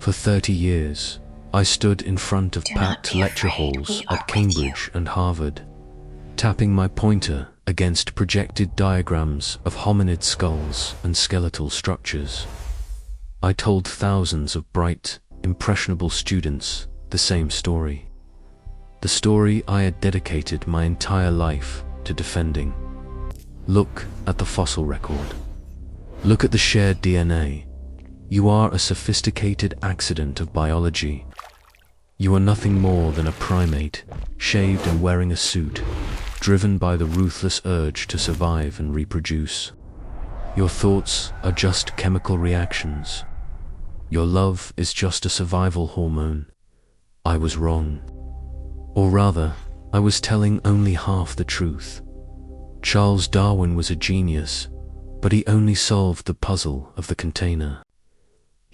For 30 years, I stood in front of packed lecture halls at Cambridge and Harvard, tapping my pointer against projected diagrams of hominid skulls and skeletal structures. I told thousands of bright, impressionable students the same story. The story I had dedicated my entire life to defending. Look at the fossil record. Look at the shared DNA. You are a sophisticated accident of biology. You are nothing more than a primate, shaved and wearing a suit, driven by the ruthless urge to survive and reproduce. Your thoughts are just chemical reactions. Your love is just a survival hormone. I was wrong. Or rather, I was telling only half the truth. Charles Darwin was a genius, but he only solved the puzzle of the container.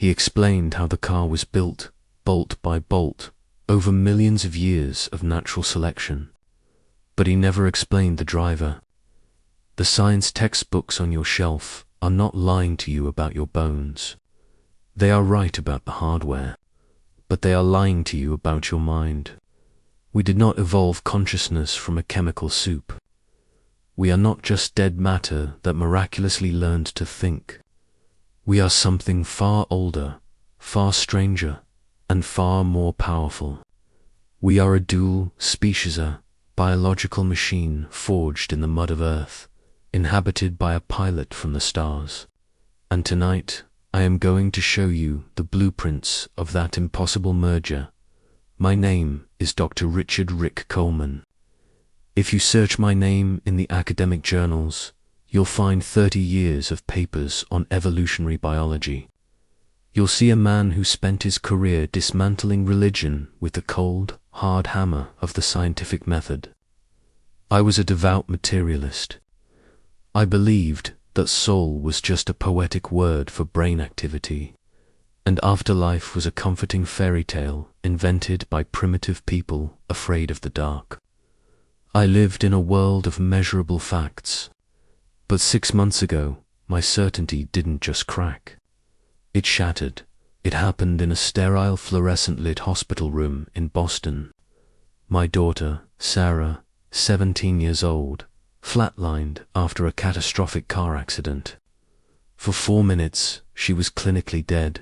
He explained how the car was built, bolt by bolt, over millions of years of natural selection. But he never explained the driver. The science textbooks on your shelf are not lying to you about your bones. They are right about the hardware, but they are lying to you about your mind. We did not evolve consciousness from a chemical soup. We are not just dead matter that miraculously learned to think. We are something far older, far stranger, and far more powerful. We are a dual specieser, biological machine forged in the mud of Earth, inhabited by a pilot from the stars. And tonight, I am going to show you the blueprints of that impossible merger. My name is Dr. Richard Rick Coleman. If you search my name in the academic journals, you'll find 30 years of papers on evolutionary biology. You'll see a man who spent his career dismantling religion with the cold, hard hammer of the scientific method. I was a devout materialist. I believed that soul was just a poetic word for brain activity, and afterlife was a comforting fairy tale invented by primitive people afraid of the dark. I lived in a world of measurable facts, but 6 months ago, my certainty didn't just crack. It shattered. It happened in a sterile fluorescent-lit hospital room in Boston. My daughter, Sarah, 17 years old, flatlined after a catastrophic car accident. For 4 minutes, she was clinically dead.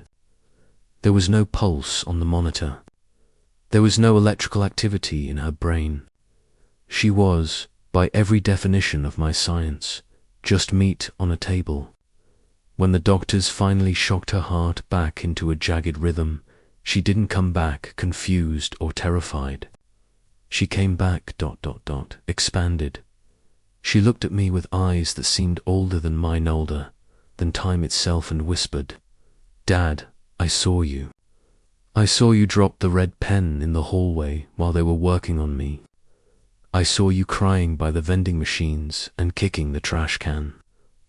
There was no pulse on the monitor. There was no electrical activity in her brain. She was, by every definition of my science, just meat on a table. When the doctors finally shocked her heart back into a jagged rhythm, she didn't come back confused or terrified. She came back ... expanded. She looked at me with eyes that seemed older than mine, older than time itself, and whispered, "Dad, I saw you. I saw you drop the red pen in the hallway while they were working on me. I saw you crying by the vending machines and kicking the trash can."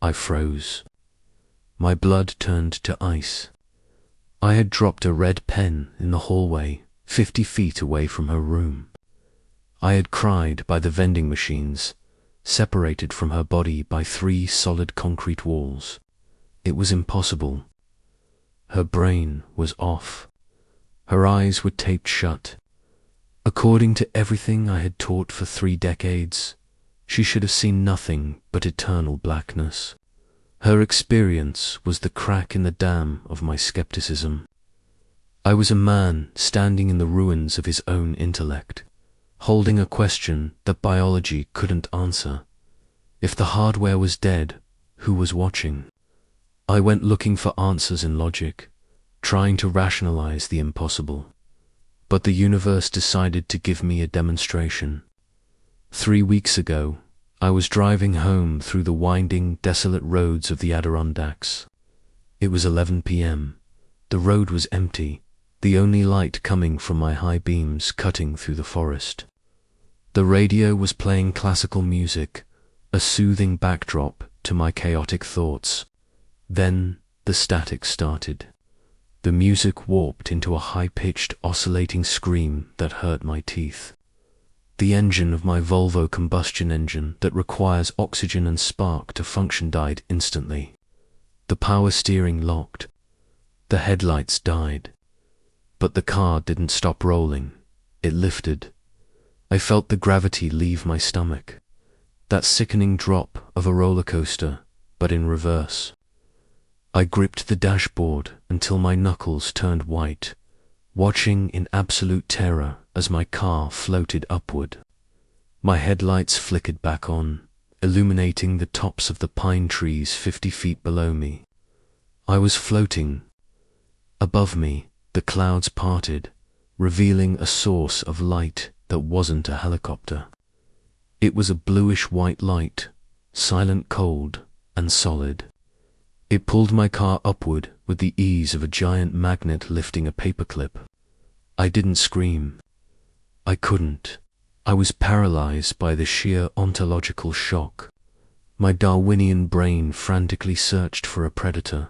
I froze. My blood turned to ice. I had dropped a red pen in the hallway, 50 feet away from her room. I had cried by the vending machines, separated from her body by 3 solid concrete walls. It was impossible. Her brain was off. Her eyes were taped shut. According to everything I had taught for 3 decades, she should have seen nothing but eternal blackness. Her experience was the crack in the dam of my skepticism. I was a man standing in the ruins of his own intellect, holding a question that biology couldn't answer. If the hardware was dead, who was watching? I went looking for answers in logic, trying to rationalize the impossible. But the universe decided to give me a demonstration. 3 weeks ago, I was driving home through the winding, desolate roads of the Adirondacks. It was 11 p.m. The road was empty, the only light coming from my high beams cutting through the forest. The radio was playing classical music, a soothing backdrop to my chaotic thoughts. Then the static started. The music warped into a high-pitched, oscillating scream that hurt my teeth. The engine of my Volvo combustion engine that requires oxygen and spark to function died instantly. The power steering locked. The headlights died. But the car didn't stop rolling. It lifted. I felt the gravity leave my stomach. That sickening drop of a roller coaster, but in reverse. I gripped the dashboard until my knuckles turned white, watching in absolute terror as my car floated upward. My headlights flickered back on, illuminating the tops of the pine trees 50 feet below me. I was floating. Above me, the clouds parted, revealing a source of light that wasn't a helicopter. It was a bluish-white light, silent, cold, and solid. It pulled my car upward with the ease of a giant magnet lifting a paperclip. I didn't scream. I couldn't. I was paralyzed by the sheer ontological shock. My Darwinian brain frantically searched for a predator.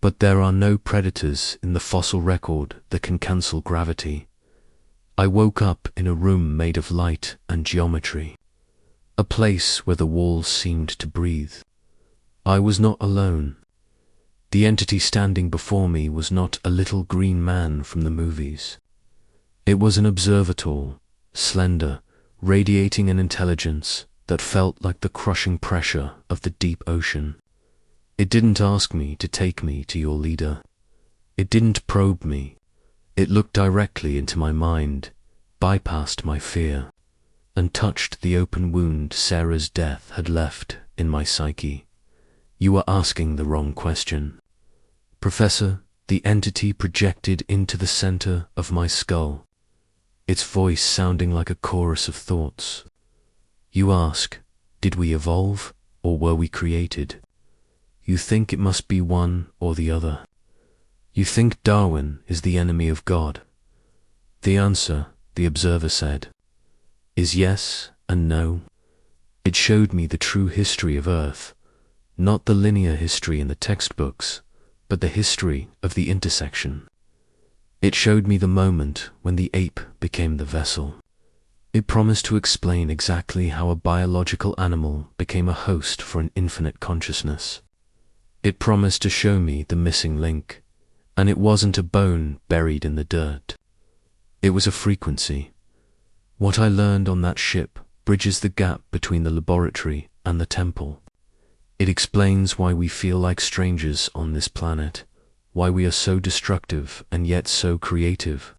But there are no predators in the fossil record that can cancel gravity. I woke up in a room made of light and geometry. A place where the walls seemed to breathe. I was not alone. The entity standing before me was not a little green man from the movies. It was an observator, slender, radiating an intelligence that felt like the crushing pressure of the deep ocean. It didn't ask me to take me to your leader. It didn't probe me. It looked directly into my mind, bypassed my fear, and touched the open wound Sarah's death had left in my psyche. You are asking the wrong question. Professor, the entity projected into the center of my skull, its voice sounding like a chorus of thoughts. You ask, did we evolve or were we created? You think it must be one or the other. You think Darwin is the enemy of God. The answer, the observer said, is yes and no. It showed me the true history of Earth, not the linear history in the textbooks, but the history of the intersection. It showed me the moment when the ape became the vessel. It promised to explain exactly how a biological animal became a host for an infinite consciousness. It promised to show me the missing link, and it wasn't a bone buried in the dirt. It was a frequency. What I learned on that ship bridges the gap between the laboratory and the temple. It explains why we feel like strangers on this planet, why we are so destructive and yet so creative,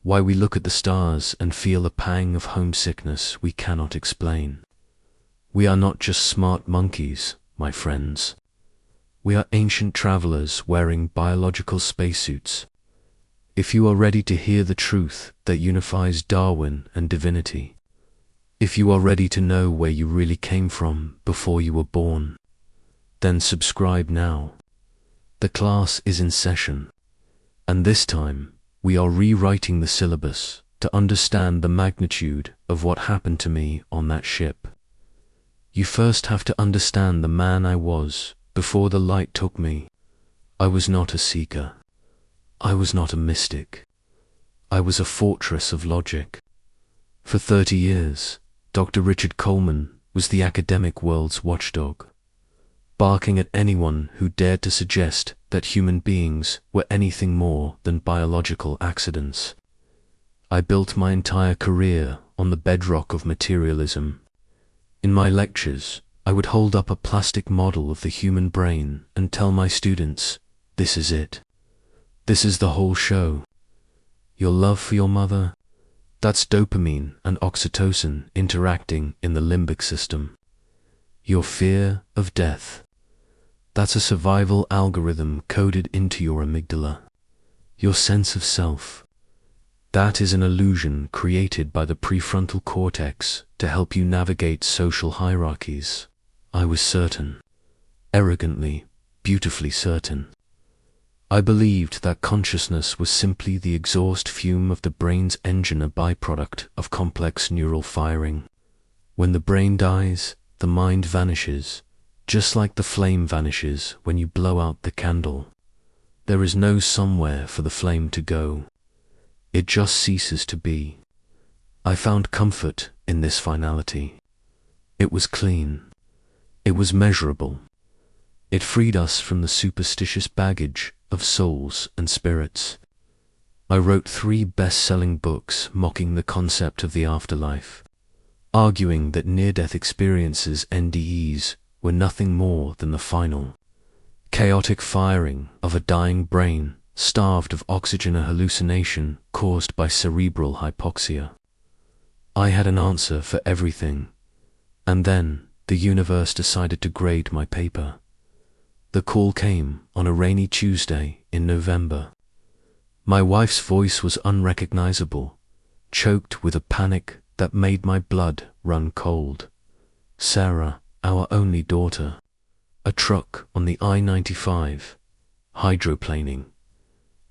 why we look at the stars and feel a pang of homesickness we cannot explain. We are not just smart monkeys, my friends. We are ancient travelers wearing biological spacesuits. If you are ready to hear the truth that unifies Darwin and divinity, if you are ready to know where you really came from before you were born, then subscribe now. The class is in session, and this time we are rewriting the syllabus to understand the magnitude of what happened to me on that ship. You first have to understand the man I was before the light took me. I was not a seeker. I was not a mystic. I was a fortress of logic. For 30 years, Dr. Richard Coleman was the academic world's watchdog, barking at anyone who dared to suggest that human beings were anything more than biological accidents. I built my entire career on the bedrock of materialism. In my lectures, I would hold up a plastic model of the human brain and tell my students, this is it. This is the whole show. Your love for your mother, that's dopamine and oxytocin interacting in the limbic system. Your fear of death, that's a survival algorithm coded into your amygdala. Your sense of self, that is an illusion created by the prefrontal cortex to help you navigate social hierarchies. I was certain, arrogantly, beautifully certain. I believed that consciousness was simply the exhaust fume of the brain's engine, a byproduct of complex neural firing. When the brain dies, the mind vanishes, just like the flame vanishes when you blow out the candle. There is no somewhere for the flame to go. It just ceases to be. I found comfort in this finality. It was clean. It was measurable. It freed us from the superstitious baggage of souls and spirits. I wrote 3 best-selling books mocking the concept of the afterlife, arguing that near-death experiences, NDEs, were nothing more than the final, chaotic firing of a dying brain starved of oxygen, a hallucination caused by cerebral hypoxia. I had an answer for everything, and then the universe decided to grade my paper. The call came on a rainy Tuesday in November. My wife's voice was unrecognizable, choked with a panic that made my blood run cold. Sarah, our only daughter, a truck on the I-95, hydroplaning.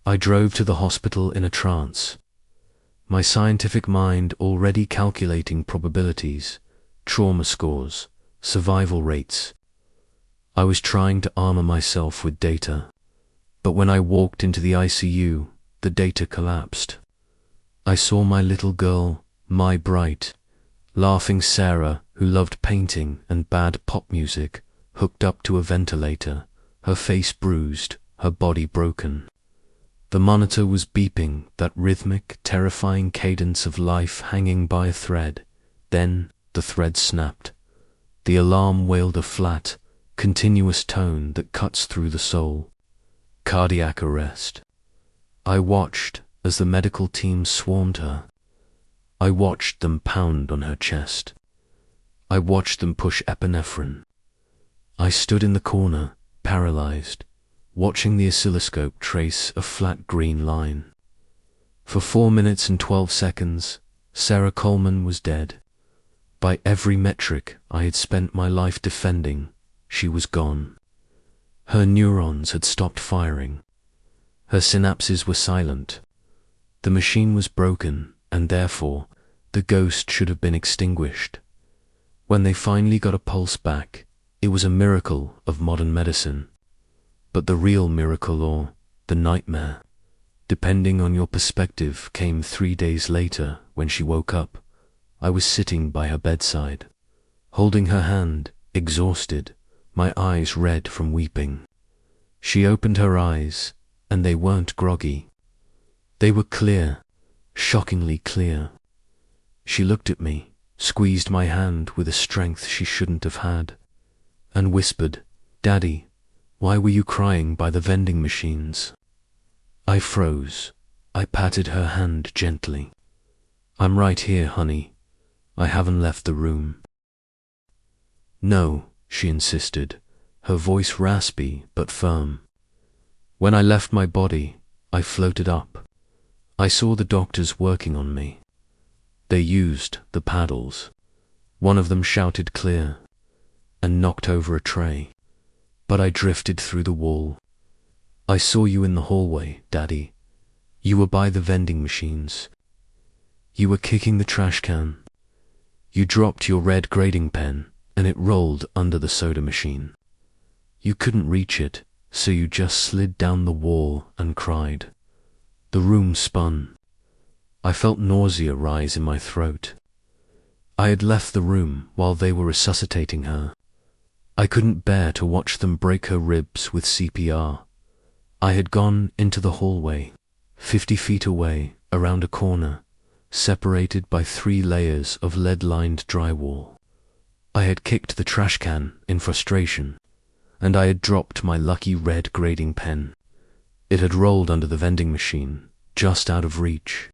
I drove to the hospital in a trance, my scientific mind already calculating probabilities, trauma scores, survival rates. I was trying to armor myself with data, but when I walked into the ICU, the data collapsed. I saw my little girl, my bright, laughing Sarah, who loved painting and bad pop music, hooked up to a ventilator, her face bruised, her body broken. The monitor was beeping, that rhythmic, terrifying cadence of life hanging by a thread. Then the thread snapped. The alarm wailed a flat, continuous tone that cuts through the soul. Cardiac arrest. I watched as the medical team swarmed her. I watched them pound on her chest. I watched them push epinephrine. I stood in the corner, paralyzed, watching the oscilloscope trace a flat green line. For 4 minutes and 12 seconds, Sarah Coleman was dead. By every metric I had spent my life defending, she was gone. Her neurons had stopped firing. Her synapses were silent. The machine was broken, and therefore, the ghost should have been extinguished. When they finally got a pulse back, it was a miracle of modern medicine. But the real miracle, or the nightmare, depending on your perspective, came 3 days later when she woke up. I was sitting by her bedside, holding her hand, exhausted, my eyes red from weeping. She opened her eyes, and they weren't groggy. They were clear, shockingly clear. She looked at me, squeezed my hand with a strength she shouldn't have had, and whispered, "Daddy, why were you crying by the vending machines?" I froze. I patted her hand gently. "I'm right here, honey. I haven't left the room." "No," she insisted, her voice raspy but firm. "When I left my body, I floated up. I saw the doctors working on me. They used the paddles. One of them shouted clear and knocked over a tray. But I drifted through the wall. I saw you in the hallway, Daddy. You were by the vending machines. You were kicking the trash can. You dropped your red grading pen, and it rolled under the soda machine. You couldn't reach it, so you just slid down the wall and cried. The room spun. I felt nausea rise in my throat. I had left the room while they were resuscitating her. I couldn't bear to watch them break her ribs with CPR. I had gone into the hallway, 50 feet away, around a corner, separated by 3 layers of lead-lined drywall. I had kicked the trash can in frustration, and I had dropped my lucky red grading pen. It had rolled under the vending machine, just out of reach.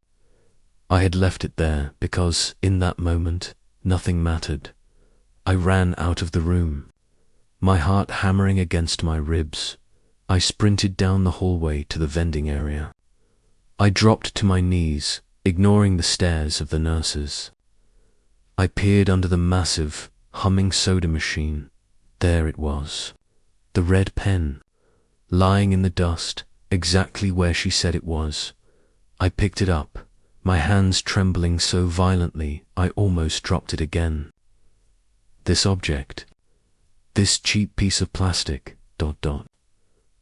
I had left it there because, in that moment, nothing mattered. I ran out of the room, my heart hammering against my ribs. I sprinted down the hallway to the vending area. I dropped to my knees, ignoring the stares of the nurses. I peered under the massive, humming soda machine. There it was, the red pen, lying in the dust, exactly where she said it was. I picked it up, my hands trembling so violently I almost dropped it again. This object, this cheap piece of plastic,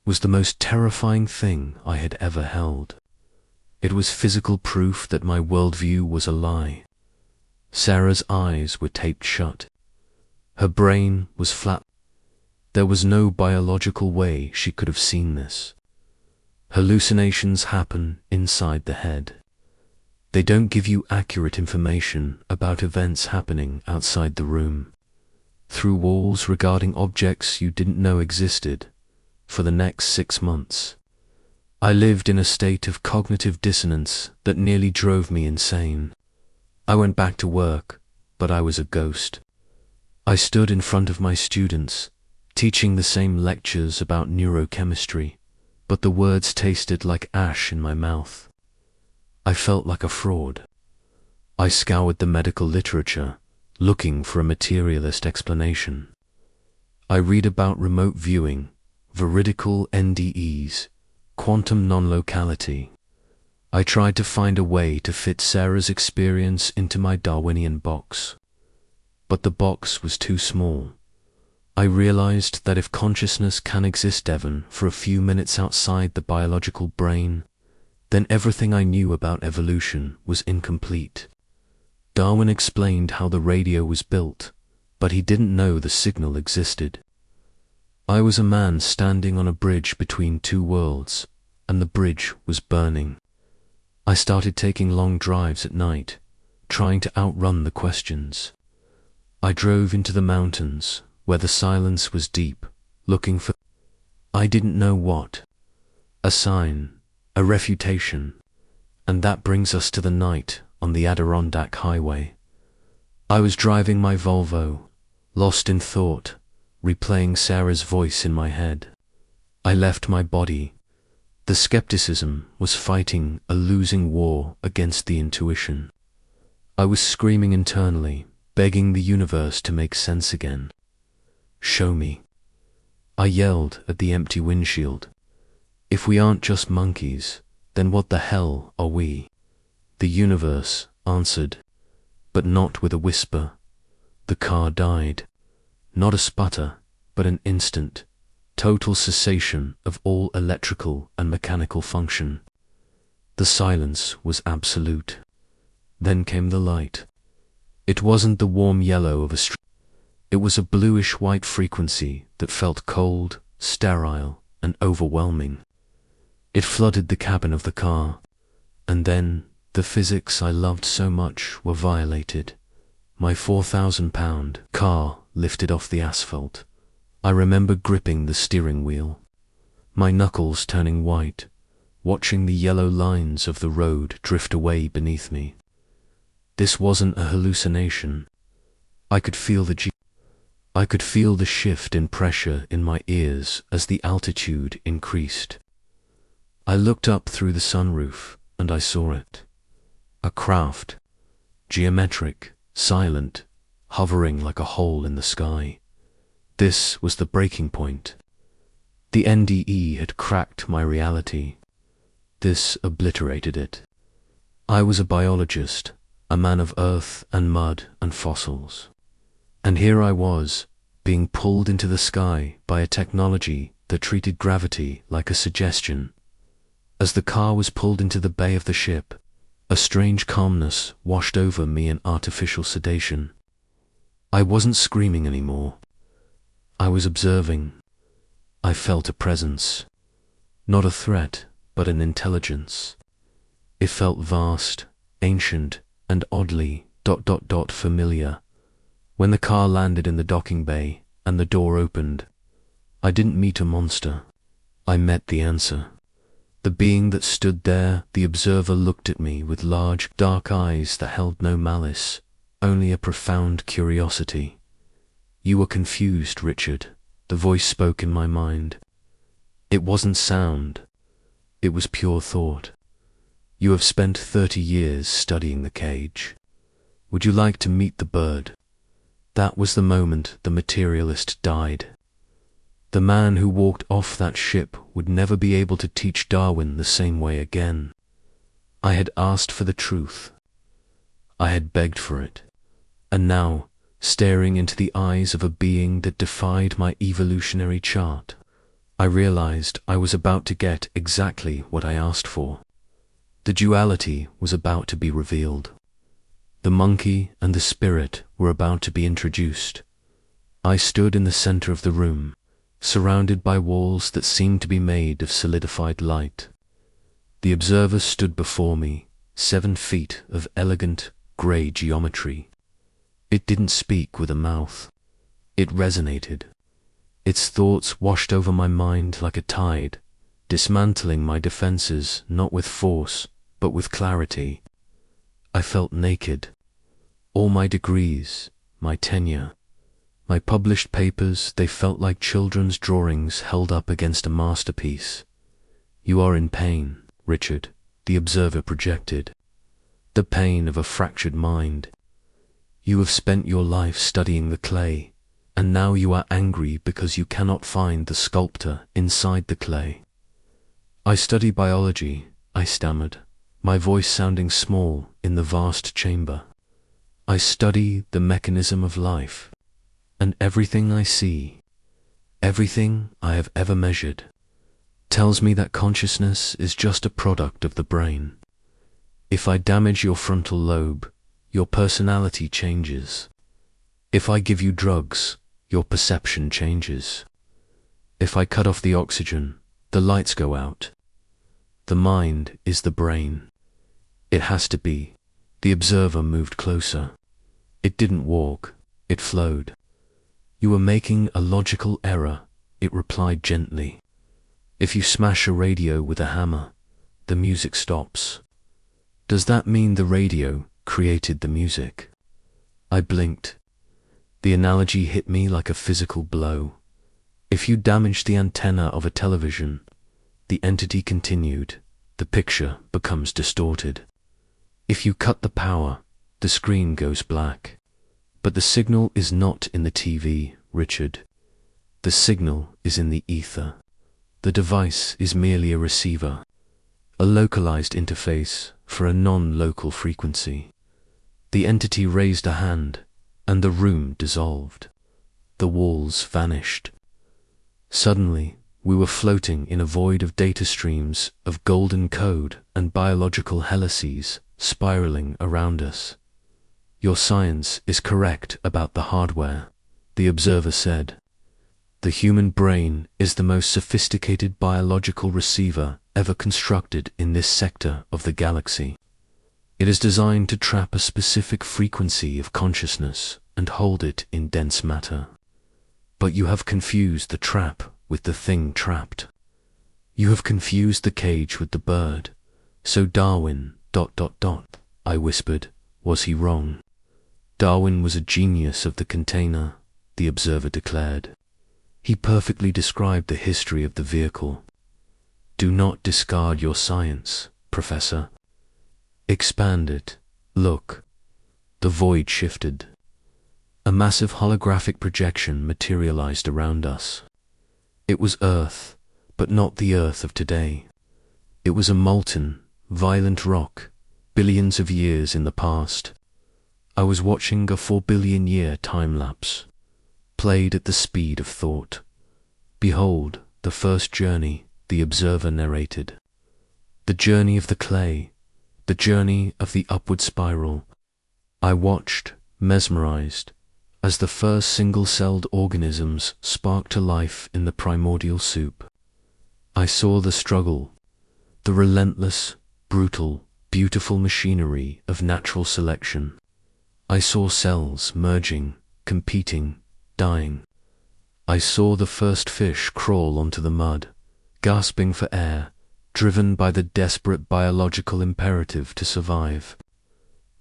was the most terrifying thing I had ever held. It was physical proof that my worldview was a lie. Sarah's eyes were taped shut. Her brain was flat. There was no biological way she could have seen this. Hallucinations happen inside the head. They don't give you accurate information about events happening outside the room, through walls regarding objects you didn't know existed. For the next 6 months, I lived in a state of cognitive dissonance that nearly drove me insane. I went back to work, but I was a ghost. I stood in front of my students, teaching the same lectures about neurochemistry, but the words tasted like ash in my mouth. I felt like a fraud. I scoured the medical literature, looking for a materialist explanation. I read about remote viewing, veridical NDEs, quantum non-locality. I tried to find a way to fit Sarah's experience into my Darwinian box. But the box was too small. I realized that if consciousness can exist even for a few minutes outside the biological brain, then everything I knew about evolution was incomplete. Darwin explained how the radio was built, but he didn't know the signal existed. I was a man standing on a bridge between two worlds, and the bridge was burning. I started taking long drives at night, trying to outrun the questions. I drove into the mountains, where the silence was deep, looking for I didn't know what. A sign, a refutation, and that brings us to the night on the Adirondack highway. I was driving my Volvo, lost in thought, replaying Sarah's voice in my head. I left my body. The skepticism was fighting a losing war against the intuition. I was screaming internally, begging the universe to make sense again. Show me. I yelled at the empty windshield. If we aren't just monkeys, then what the hell are we? The universe answered, but not with a whisper. The car died. Not a sputter, but an instant, total cessation of all electrical and mechanical function. The silence was absolute. Then came the light. It wasn't the warm yellow of a street. It was a bluish-white frequency that felt cold, sterile, and overwhelming. It flooded the cabin of the car, and then the physics I loved so much were violated. My 4,000-pound car lifted off the asphalt. I remember gripping the steering wheel, my knuckles turning white, watching the yellow lines of the road drift away beneath me. This wasn't a hallucination. I could feel the shift in pressure in my ears as the altitude increased. I looked up through the sunroof, and I saw it. A craft, geometric, silent, hovering like a hole in the sky. This was the breaking point. The NDE had cracked my reality. This obliterated it. I was a biologist, a man of earth and mud and fossils. And here I was, being pulled into the sky by a technology that treated gravity like a suggestion. As the car was pulled into the bay of the ship, a strange calmness washed over me in artificial sedation. I wasn't screaming anymore. I was observing. I felt a presence. Not a threat, but an intelligence. It felt vast, ancient, and oddly ... familiar. When the car landed in the docking bay and the door opened, I didn't meet a monster. I met the answer. The being that stood there, the observer looked at me with large, dark eyes that held no malice, only a profound curiosity. You were confused, Richard, the voice spoke in my mind. It wasn't sound. It was pure thought. You have spent 30 years studying the cage. Would you like to meet the bird? That was the moment the materialist died. The man who walked off that ship would never be able to teach Darwin the same way again. I had asked for the truth. I had begged for it. And now, staring into the eyes of a being that defied my evolutionary chart, I realized I was about to get exactly what I asked for. The duality was about to be revealed. The monkey and the spirit were about to be introduced. I stood in the center of the room, surrounded by walls that seemed to be made of solidified light. The observer stood before me, 7 feet of elegant, grey geometry. It didn't speak with a mouth. It resonated. Its thoughts washed over my mind like a tide, dismantling my defenses not with force, but with clarity. I felt naked. All my degrees, my tenure, my published papers, they felt like children's drawings held up against a masterpiece. You are in pain, Richard, the observer projected. The pain of a fractured mind. You have spent your life studying the clay, and now you are angry because you cannot find the sculptor inside the clay. I study biology, I stammered, my voice sounding small in the vast chamber. I study the mechanism of life, and everything I see, everything I have ever measured, tells me that consciousness is just a product of the brain. If I damage your frontal lobe, your personality changes. If I give you drugs, your perception changes. If I cut off the oxygen, the lights go out. The mind is the brain. It has to be. The observer moved closer. It didn't walk, it flowed. You are making a logical error, it replied gently. If you smash a radio with a hammer, the music stops. Does that mean the radio created the music? I blinked. The analogy hit me like a physical blow. If you damage the antenna of a television, the entity continued, the picture becomes distorted. If you cut the power, the screen goes black. But the signal is not in the TV, Richard. The signal is in the ether. The device is merely a receiver, a localized interface for a non-local frequency. The entity raised a hand, and the room dissolved. The walls vanished. Suddenly, we were floating in a void of data streams of golden code and biological helices spiraling around us. Your science is correct about the hardware, the observer said. The human brain is the most sophisticated biological receiver ever constructed in this sector of the galaxy. It is designed to trap a specific frequency of consciousness and hold it in dense matter. But you have confused the trap with the thing trapped. You have confused the cage with the bird. So Darwin, ... I whispered, was he wrong? Darwin was a genius of the container, the observer declared. He perfectly described the history of the vehicle. Do not discard your science, Professor. Expand it. Look. The void shifted. A massive holographic projection materialized around us. It was Earth, but not the Earth of today. It was a molten, violent rock, billions of years in the past. I was watching a 4 billion year time-lapse, played at the speed of thought. Behold, the first journey, the observer narrated. The journey of the clay, the journey of the upward spiral. I watched, mesmerized, as the first single-celled organisms sparked to life in the primordial soup. I saw the struggle, the relentless, brutal, beautiful machinery of natural selection. I saw cells merging, competing, dying. I saw the first fish crawl onto the mud, gasping for air, driven by the desperate biological imperative to survive.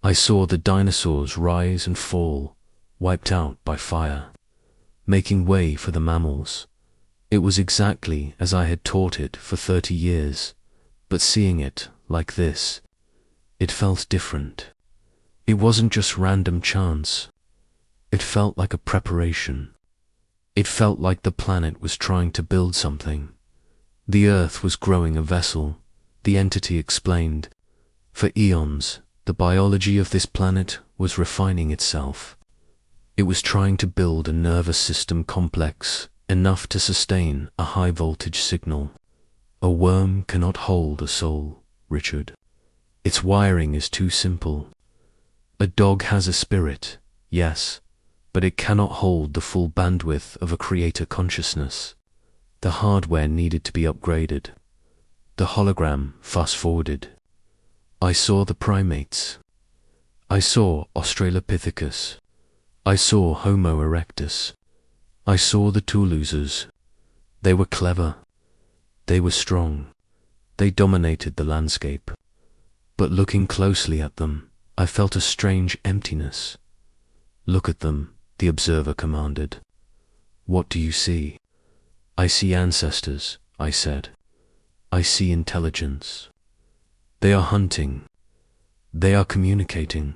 I saw the dinosaurs rise and fall, wiped out by fire, making way for the mammals. It was exactly as I had taught it for 30 years, but seeing it like this, it felt different. It wasn't just random chance. It felt like a preparation. It felt like the planet was trying to build something. The Earth was growing a vessel, the entity explained. For eons, the biology of this planet was refining itself. It was trying to build a nervous system complex enough to sustain a high-voltage signal. A worm cannot hold a soul, Richard. Its wiring is too simple. A dog has a spirit, yes, but it cannot hold the full bandwidth of a creator consciousness. The hardware needed to be upgraded. The hologram fast-forwarded. I saw the primates. I saw Australopithecus. I saw Homo erectus. I saw the tool users. They were clever. They were strong. They dominated the landscape. But looking closely at them, I felt a strange emptiness. Look at them, the observer commanded. What do you see? I see ancestors, I said. I see intelligence. They are hunting. They are communicating.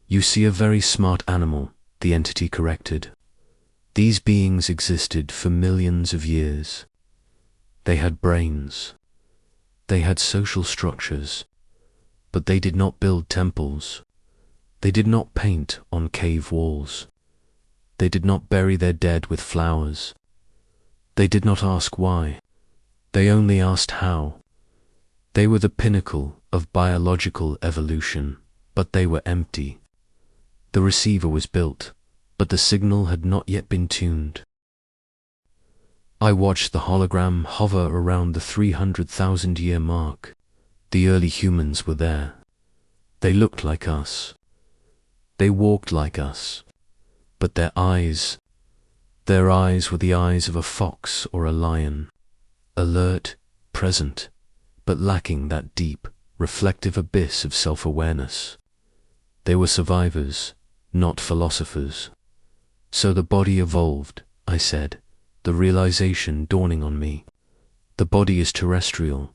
You see a very smart animal, the entity corrected. These beings existed for millions of years. They had brains. They had social structures. But they did not build temples. They did not paint on cave walls. They did not bury their dead with flowers. They did not ask why. They only asked how. They were the pinnacle of biological evolution, but they were empty. The receiver was built, but the signal had not yet been tuned. I watched the hologram hover around the 300,000-year mark. The early humans were there. They looked like us. They walked like us. But their eyes were the eyes of a fox or a lion. Alert, present, but lacking that deep, reflective abyss of self-awareness. They were survivors, not philosophers. So the body evolved, I said, the realization dawning on me. The body is terrestrial.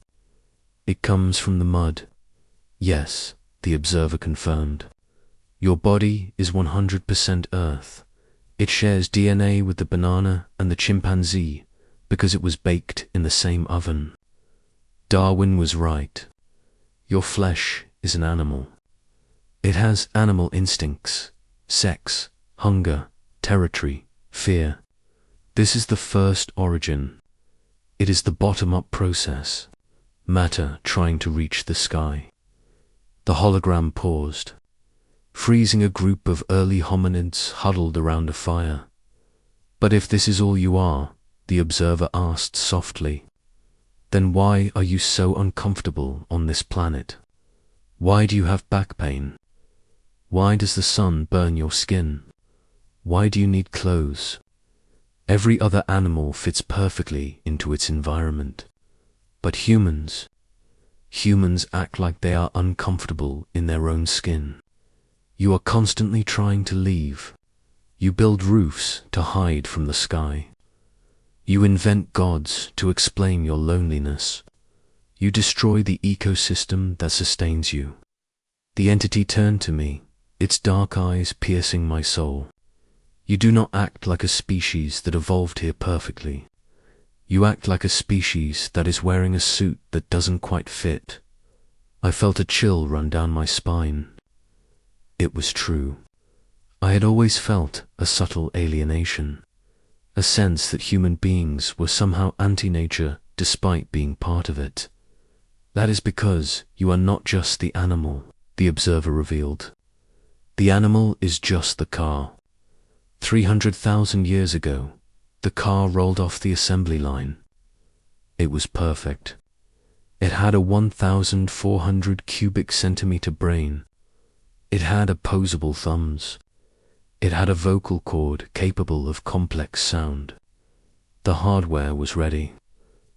It comes from the mud. Yes, the observer confirmed. Your body is 100% earth. It shares DNA with the banana and the chimpanzee because it was baked in the same oven. Darwin was right. Your flesh is an animal. It has animal instincts, sex, hunger, territory, fear. This is the first origin. It is the bottom-up process, matter trying to reach the sky. The hologram paused, freezing a group of early hominids huddled around a fire. But if this is all you are, the observer asked softly, then why are you so uncomfortable on this planet? Why do you have back pain? Why does the sun burn your skin? Why do you need clothes? Every other animal fits perfectly into its environment. But humans act like they are uncomfortable in their own skin. You are constantly trying to leave. You build roofs to hide from the sky. You invent gods to explain your loneliness. You destroy the ecosystem that sustains you. The entity turned to me, its dark eyes piercing my soul. You do not act like a species that evolved here perfectly. You act like a species that is wearing a suit that doesn't quite fit. I felt a chill run down my spine. It was true. I had always felt a subtle alienation, a sense that human beings were somehow anti-nature despite being part of it. That is because you are not just the animal, the observer revealed. The animal is just the car. 300,000 years ago, the car rolled off the assembly line. It was perfect. It had a 1,400 cubic centimeter brain. It had opposable thumbs. It had a vocal cord capable of complex sound. The hardware was ready.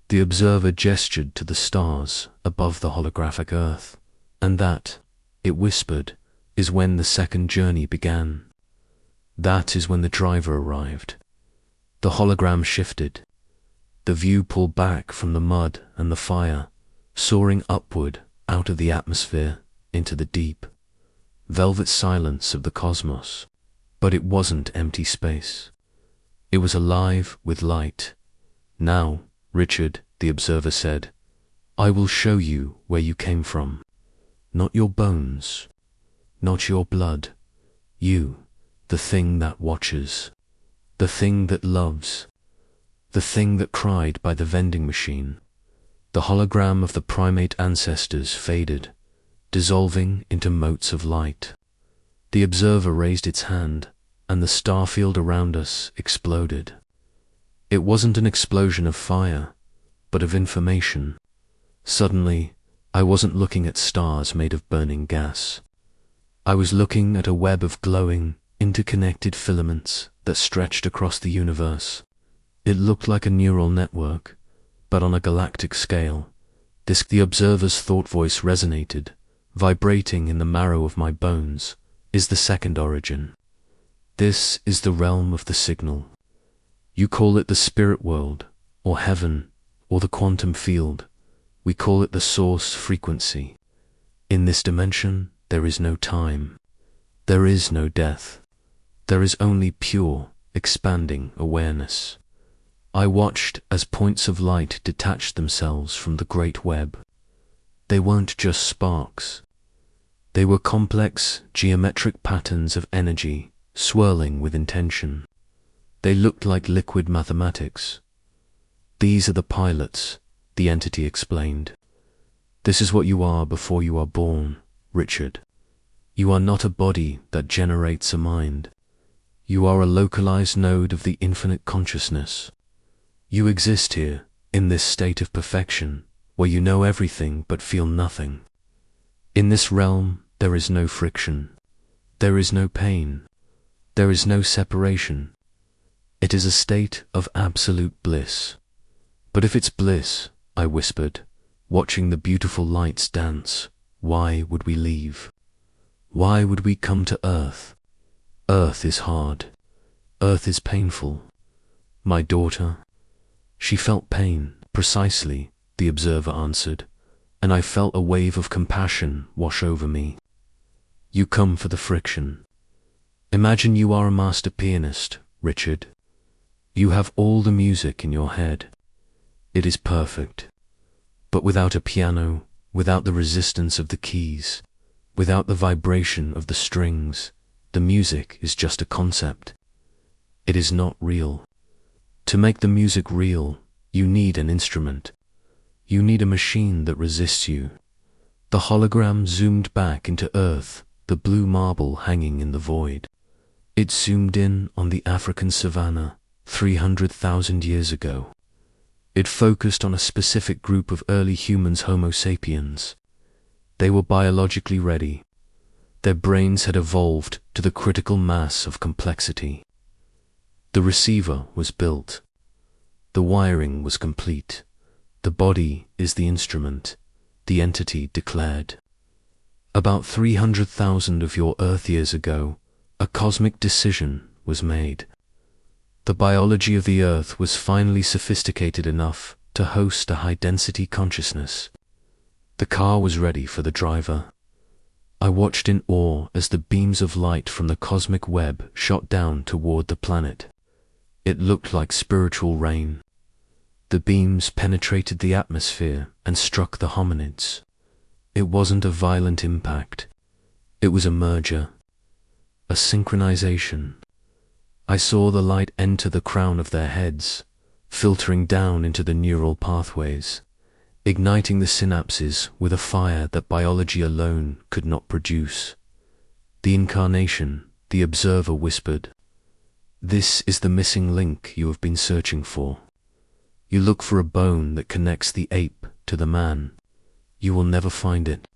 The observer gestured to the stars above the holographic Earth, and that, it whispered, is when the second journey began. That is when the driver arrived. The hologram shifted. The view pulled back from the mud and the fire, soaring upward out of the atmosphere into the deep, velvet silence of the cosmos. But it wasn't empty space. It was alive with light. Now, Richard, the observer said, I will show you where you came from. Not your bones, not your blood. You, the thing that watches, the thing that loves, the thing that cried by the vending machine. The hologram of the primate ancestors faded, dissolving into motes of light. The observer raised its hand, and the starfield around us exploded. It wasn't an explosion of fire, but of information. Suddenly, I wasn't looking at stars made of burning gas. I was looking at a web of glowing, interconnected filaments that stretched across the universe. It looked like a neural network, but on a galactic scale. The observer's thought voice resonated, vibrating in the marrow of my bones. Is the second origin. This is the realm of the signal. You call it the spirit world, or heaven, or the quantum field. We call it the source frequency. In this dimension, there is no time. There is no death. There is only pure, expanding awareness. I watched as points of light detached themselves from the great web. They weren't just sparks. They were complex, geometric patterns of energy, swirling with intention. They looked like liquid mathematics. These are the pilots, the entity explained. This is what you are before you are born, Richard. You are not a body that generates a mind. You are a localized node of the infinite consciousness. You exist here, in this state of perfection, where you know everything but feel nothing. In this realm, there is no friction. There is no pain. There is no separation. It is a state of absolute bliss. But if it's bliss, I whispered, watching the beautiful lights dance, why would we leave? Why would we come to Earth? Earth is hard. Earth is painful. My daughter, she felt pain, precisely, the observer answered, and I felt a wave of compassion wash over me. You come for the friction. Imagine you are a master pianist, Richard. You have all the music in your head. It is perfect. But without a piano, without the resistance of the keys, without the vibration of the strings, the music is just a concept. It is not real. To make the music real, you need an instrument. You need a machine that resists you. The hologram zoomed back into Earth, the blue marble hanging in the void. It zoomed in on the African savanna 300,000 years ago. It focused on a specific group of early humans, Homo sapiens. They were biologically ready. Their brains had evolved to the critical mass of complexity. The receiver was built. The wiring was complete. The body is the instrument, the entity declared. About 300,000 of your Earth years ago, a cosmic decision was made. The biology of the Earth was finally sophisticated enough to host a high-density consciousness. The car was ready for the driver. I watched in awe as the beams of light from the cosmic web shot down toward the planet. It looked like spiritual rain. The beams penetrated the atmosphere and struck the hominids. It wasn't a violent impact. It was a merger, a synchronization. I saw the light enter the crown of their heads, filtering down into the neural pathways, igniting the synapses with a fire that biology alone could not produce. The Incarnation, the observer whispered. This is the missing link you have been searching for. You look for a bone that connects the ape to the man. You will never find it,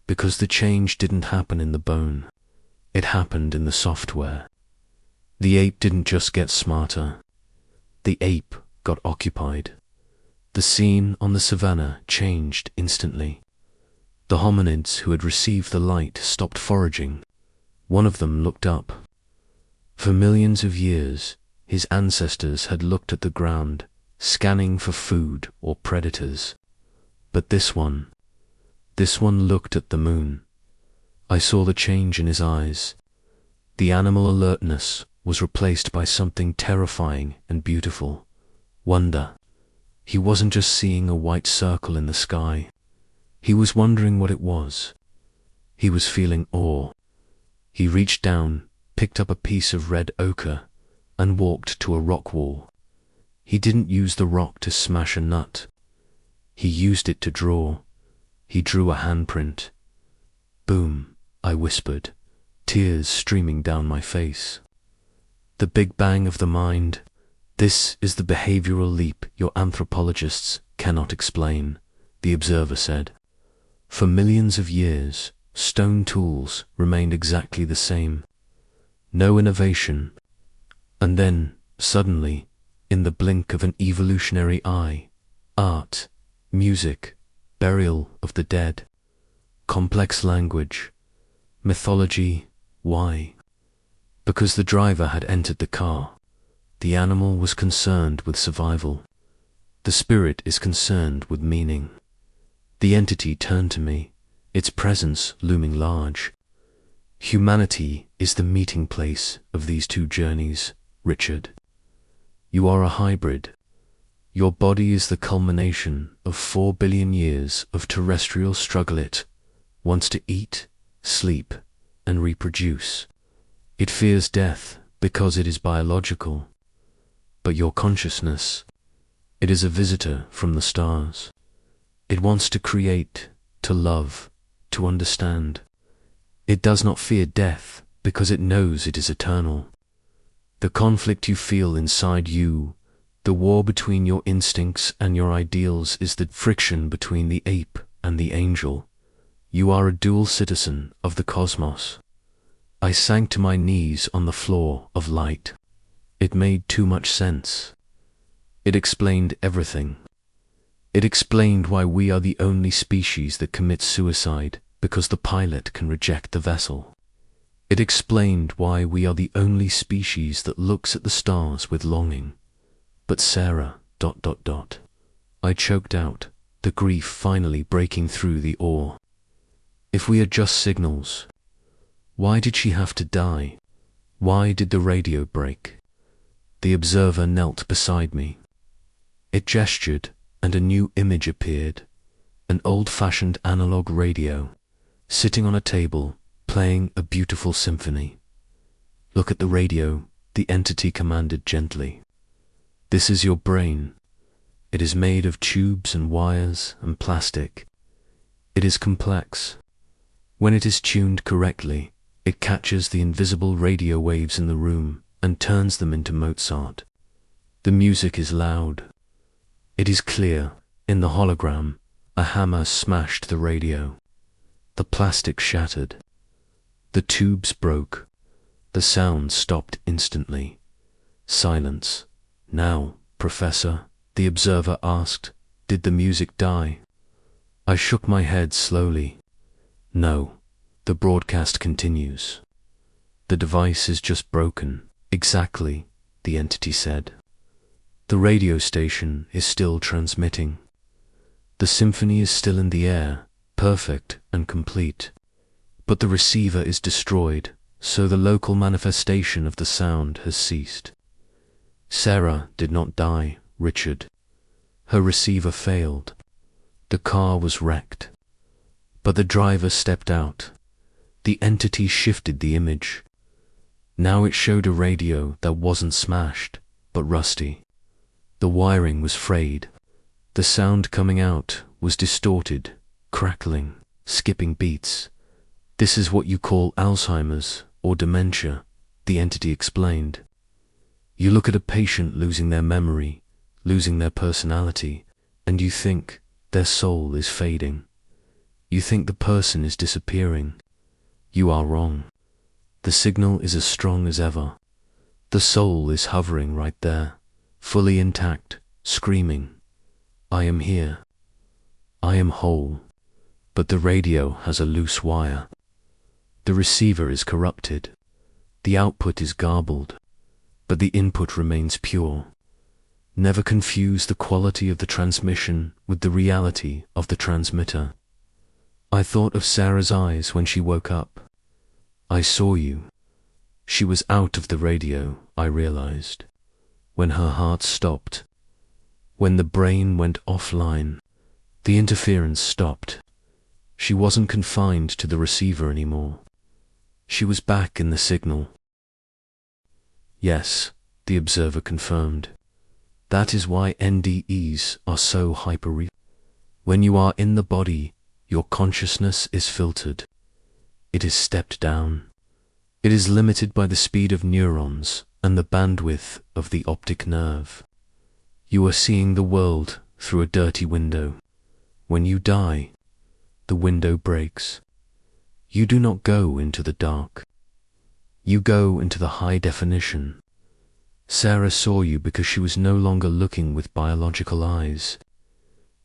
because the change didn't happen in the bone. It happened in the software. The ape didn't just get smarter. The ape got occupied. The scene on the savannah changed instantly. The hominids who had received the light stopped foraging. One of them looked up. For millions of years, his ancestors had looked at the ground, scanning for food or predators. But this one looked at the moon. I saw the change in his eyes. The animal alertness was replaced by something terrifying and beautiful. Wonder. He wasn't just seeing a white circle in the sky. He was wondering what it was. He was feeling awe. He reached down, picked up a piece of red ochre, and walked to a rock wall. He didn't use the rock to smash a nut. He used it to draw. He drew a handprint. Boom, I whispered, tears streaming down my face. The Big Bang of the mind. This is the behavioral leap your anthropologists cannot explain. the observer said. For millions of years, stone tools remained exactly the same. No innovation. And then, suddenly, in the blink of an evolutionary eye, art, music, burial of the dead, complex language, mythology. Why? Because the driver had entered the car. The animal was concerned with survival. The spirit is concerned with meaning. The entity turned to me, its presence looming large. Humanity is the meeting place of these two journeys, Richard. You are a hybrid. Your body is the culmination of 4 billion years of terrestrial struggle. It wants to eat, sleep, and reproduce. It fears death because it is biological. But your consciousness, it is a visitor from the stars. It wants to create, to love, to understand. It does not fear death because it knows it is eternal. The conflict you feel inside you, the war between your instincts and your ideals, is the friction between the ape and the angel. You are a dual citizen of the cosmos. I sank to my knees on the floor of light. It made too much sense. It explained everything. It explained why we are the only species that commits suicide because the pilot can reject the vessel. It explained why we are the only species that looks at the stars with longing. But Sarah... I choked out, the grief finally breaking through the awe. If we are just signals, why did she have to die? Why did the radio break? The observer knelt beside me. It gestured, and a new image appeared. An old-fashioned analog radio, sitting on a table, playing a beautiful symphony. Look at the radio, the entity commanded gently. This is your brain. It is made of tubes and wires and plastic. It is complex. When it is tuned correctly, it catches the invisible radio waves in the room and turns them into Mozart. The music is loud. It is clear. In the hologram, a hammer smashed the radio. The plastic shattered. The tubes broke. The sound stopped instantly. Silence. Now, Professor, the observer asked, did the music die? I shook my head slowly. No, the broadcast continues. The device is just broken. Exactly, the entity said. The radio station is still transmitting. The symphony is still in the air, perfect and complete. But the receiver is destroyed, so the local manifestation of the sound has ceased. Sarah did not die, Richard. Her receiver failed. The car was wrecked. But the driver stepped out. The entity shifted the image. Now it showed a radio that wasn't smashed, but rusty. The wiring was frayed. The sound coming out was distorted, crackling, skipping beats. This is what you call Alzheimer's or dementia, the entity explained. You look at a patient losing their memory, losing their personality, and you think their soul is fading. You think the person is disappearing. You are wrong. The signal is as strong as ever. The soul is hovering right there, fully intact, screaming, I am here. I am whole. But the radio has a loose wire. The receiver is corrupted. The output is garbled, but the input remains pure. Never confuse the quality of the transmission with the reality of the transmitter. I thought of Sarah's eyes when she woke up. I saw you. She was out of the radio, I realized. When her heart stopped, when the brain went offline, the interference stopped. She wasn't confined to the receiver anymore. She was back in the signal. Yes, the observer confirmed. That is why NDEs are so hyper. When you are in the body, your consciousness is filtered. It is stepped down. It is limited by the speed of neurons and the bandwidth of the optic nerve. You are seeing the world through a dirty window. When you die, the window breaks. You do not go into the dark. You go into the high definition. Sarah saw you because she was no longer looking with biological eyes.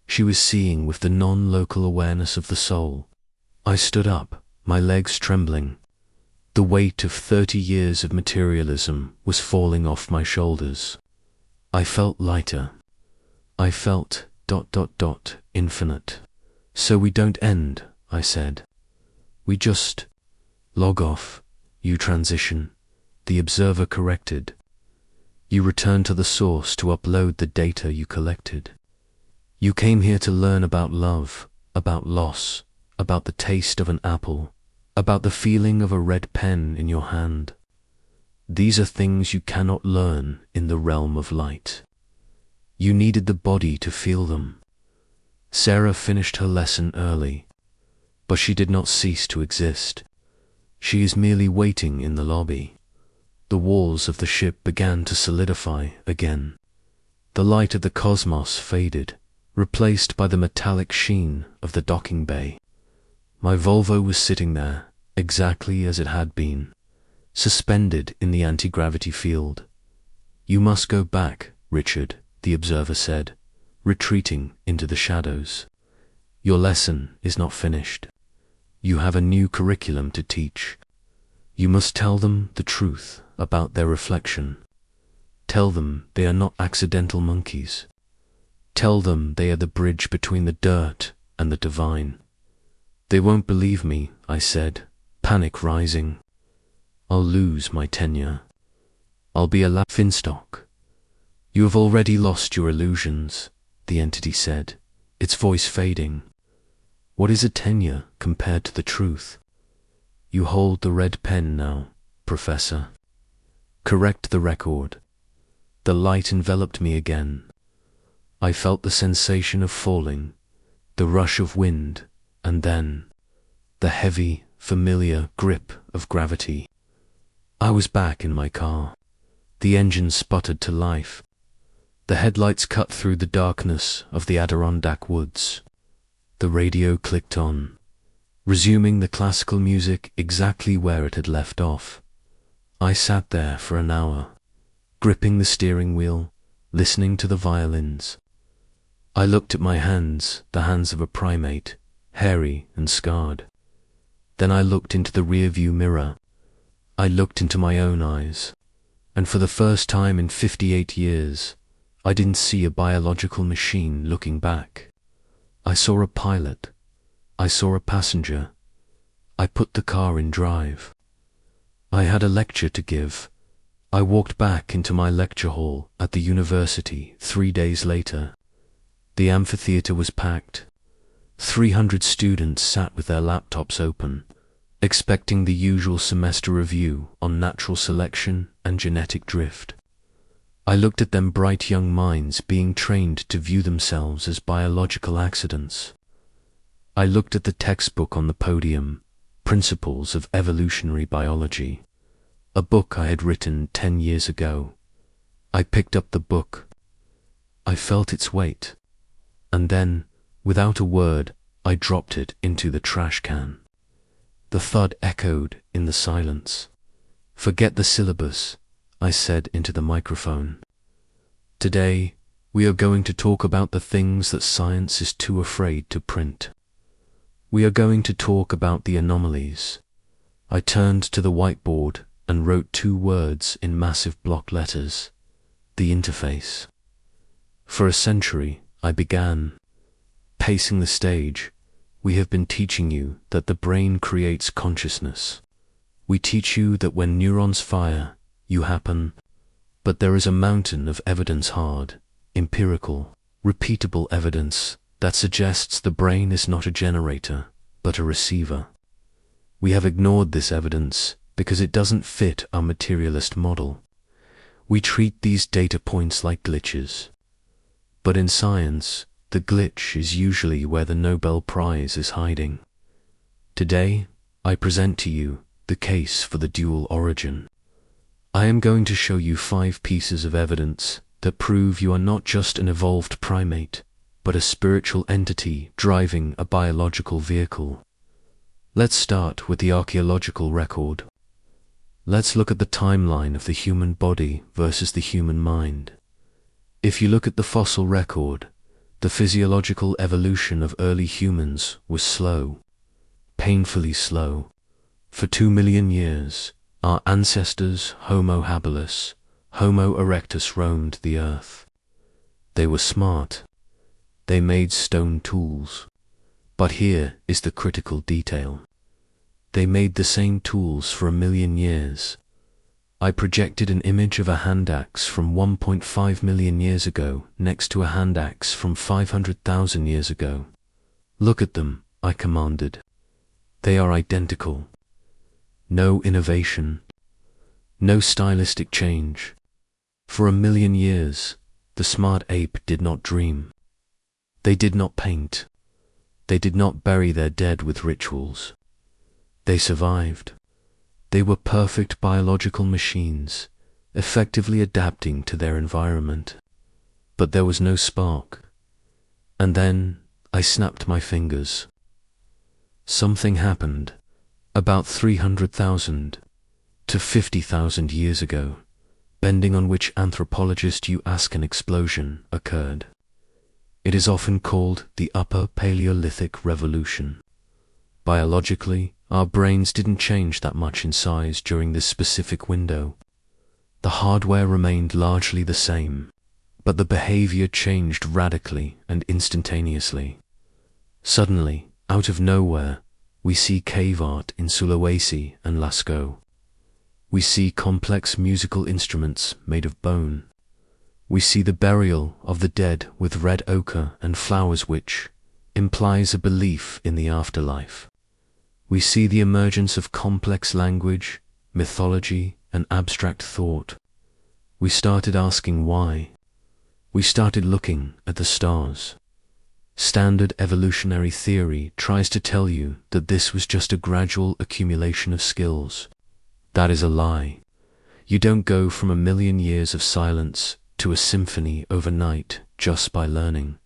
She was seeing with the non-local awareness of the soul. I stood up, my legs trembling. The weight of 30 years of materialism was falling off my shoulders. I felt lighter. I felt ... infinite. So we don't end, I said. We just log off. You transition. The observer corrected. You return to the source to upload the data you collected. You came here to learn about love, about loss, about the taste of an apple, about the feeling of a red pen in your hand. These are things you cannot learn in the realm of light. You needed the body to feel them. Sarah finished her lesson early, but she did not cease to exist. She is merely waiting in the lobby. The walls of the ship began to solidify again. The light of the cosmos faded, replaced by the metallic sheen of the docking bay. My Volvo was sitting there, exactly as it had been, suspended in the anti-gravity field. You must go back, Richard, the observer said, retreating into the shadows. Your lesson is not finished. You have a new curriculum to teach. You must tell them the truth about their reflection. Tell them they are not accidental monkeys. Tell them they are the bridge between the dirt and the divine. They won't believe me, I said, panic rising. I'll lose my tenure. I'll be a Finstock. You have already lost your illusions, the entity said, its voice fading. What is a tenure compared to the truth? You hold the red pen now, Professor. Correct the record. The light enveloped me again. I felt the sensation of falling, the rush of wind, and then the heavy, familiar grip of gravity. I was back in my car. The engine sputtered to life. The headlights cut through the darkness of the Adirondack woods. The radio clicked on, resuming the classical music exactly where it had left off. I sat there for an hour, gripping the steering wheel, listening to the violins. I looked at my hands, the hands of a primate, hairy and scarred. Then I looked into the rear-view mirror. I looked into my own eyes, and for the first time in 58 years, I didn't see a biological machine looking back. I saw a pilot. I saw a passenger. I put the car in drive. I had a lecture to give. I walked back into my lecture hall at the university 3 days later. The amphitheater was packed. 300 students sat with their laptops open, expecting the usual semester review on natural selection and genetic drift. I looked at them, bright young minds being trained to view themselves as biological accidents. I looked at the textbook on the podium, Principles of Evolutionary Biology, a book I had written 10 years ago. I picked up the book. I felt its weight, and then, without a word, I dropped it into the trash can. The thud echoed in the silence. Forget the syllabus, I said into the microphone. Today, we are going to talk about the things that science is too afraid to print. We are going to talk about the anomalies. I turned to the whiteboard and wrote 2 words in massive block letters: the interface. For a century, I began. Pacing the stage, we have been teaching you that the brain creates consciousness. We teach you that when neurons fire, you happen, but there is a mountain of evidence, hard, empirical, repeatable evidence that suggests the brain is not a generator, but a receiver. We have ignored this evidence because it doesn't fit our materialist model. We treat these data points like glitches. But in science, the glitch is usually where the Nobel Prize is hiding. Today, I present to you the case for the dual origin. I am going to show you 5 pieces of evidence that prove you are not just an evolved primate, but a spiritual entity driving a biological vehicle. Let's start with the archaeological record. Let's look at the timeline of the human body versus the human mind. If you look at the fossil record, the physiological evolution of early humans was slow, painfully slow. For 2 million years, our ancestors, Homo habilis, Homo erectus, roamed the earth. They were smart. They made stone tools. But here is the critical detail. They made the same tools for 1 million years. I projected an image of a hand axe from 1.5 million years ago next to a hand axe from 500,000 years ago. Look at them, I commanded. They are identical. No innovation. No stylistic change. For 1 million years, the smart ape did not dream. They did not paint. They did not bury their dead with rituals. They survived. They were perfect biological machines, effectively adapting to their environment. But there was no spark. And then I snapped my fingers. Something happened about 300,000 to 50,000 years ago, depending on which anthropologist you ask. An explosion occurred. It is often called the Upper Paleolithic Revolution. Biologically, our brains didn't change that much in size during this specific window. The hardware remained largely the same, but the behavior changed radically and instantaneously. Suddenly, out of nowhere, we see cave art in Sulawesi and Lascaux. We see complex musical instruments made of bone. We see the burial of the dead with red ochre and flowers, which implies a belief in the afterlife. We see the emergence of complex language, mythology, and abstract thought. We started asking why. We started looking at the stars. Standard evolutionary theory tries to tell you that this was just a gradual accumulation of skills. That is a lie. You don't go from 1 million years of silence to a symphony overnight just by learning.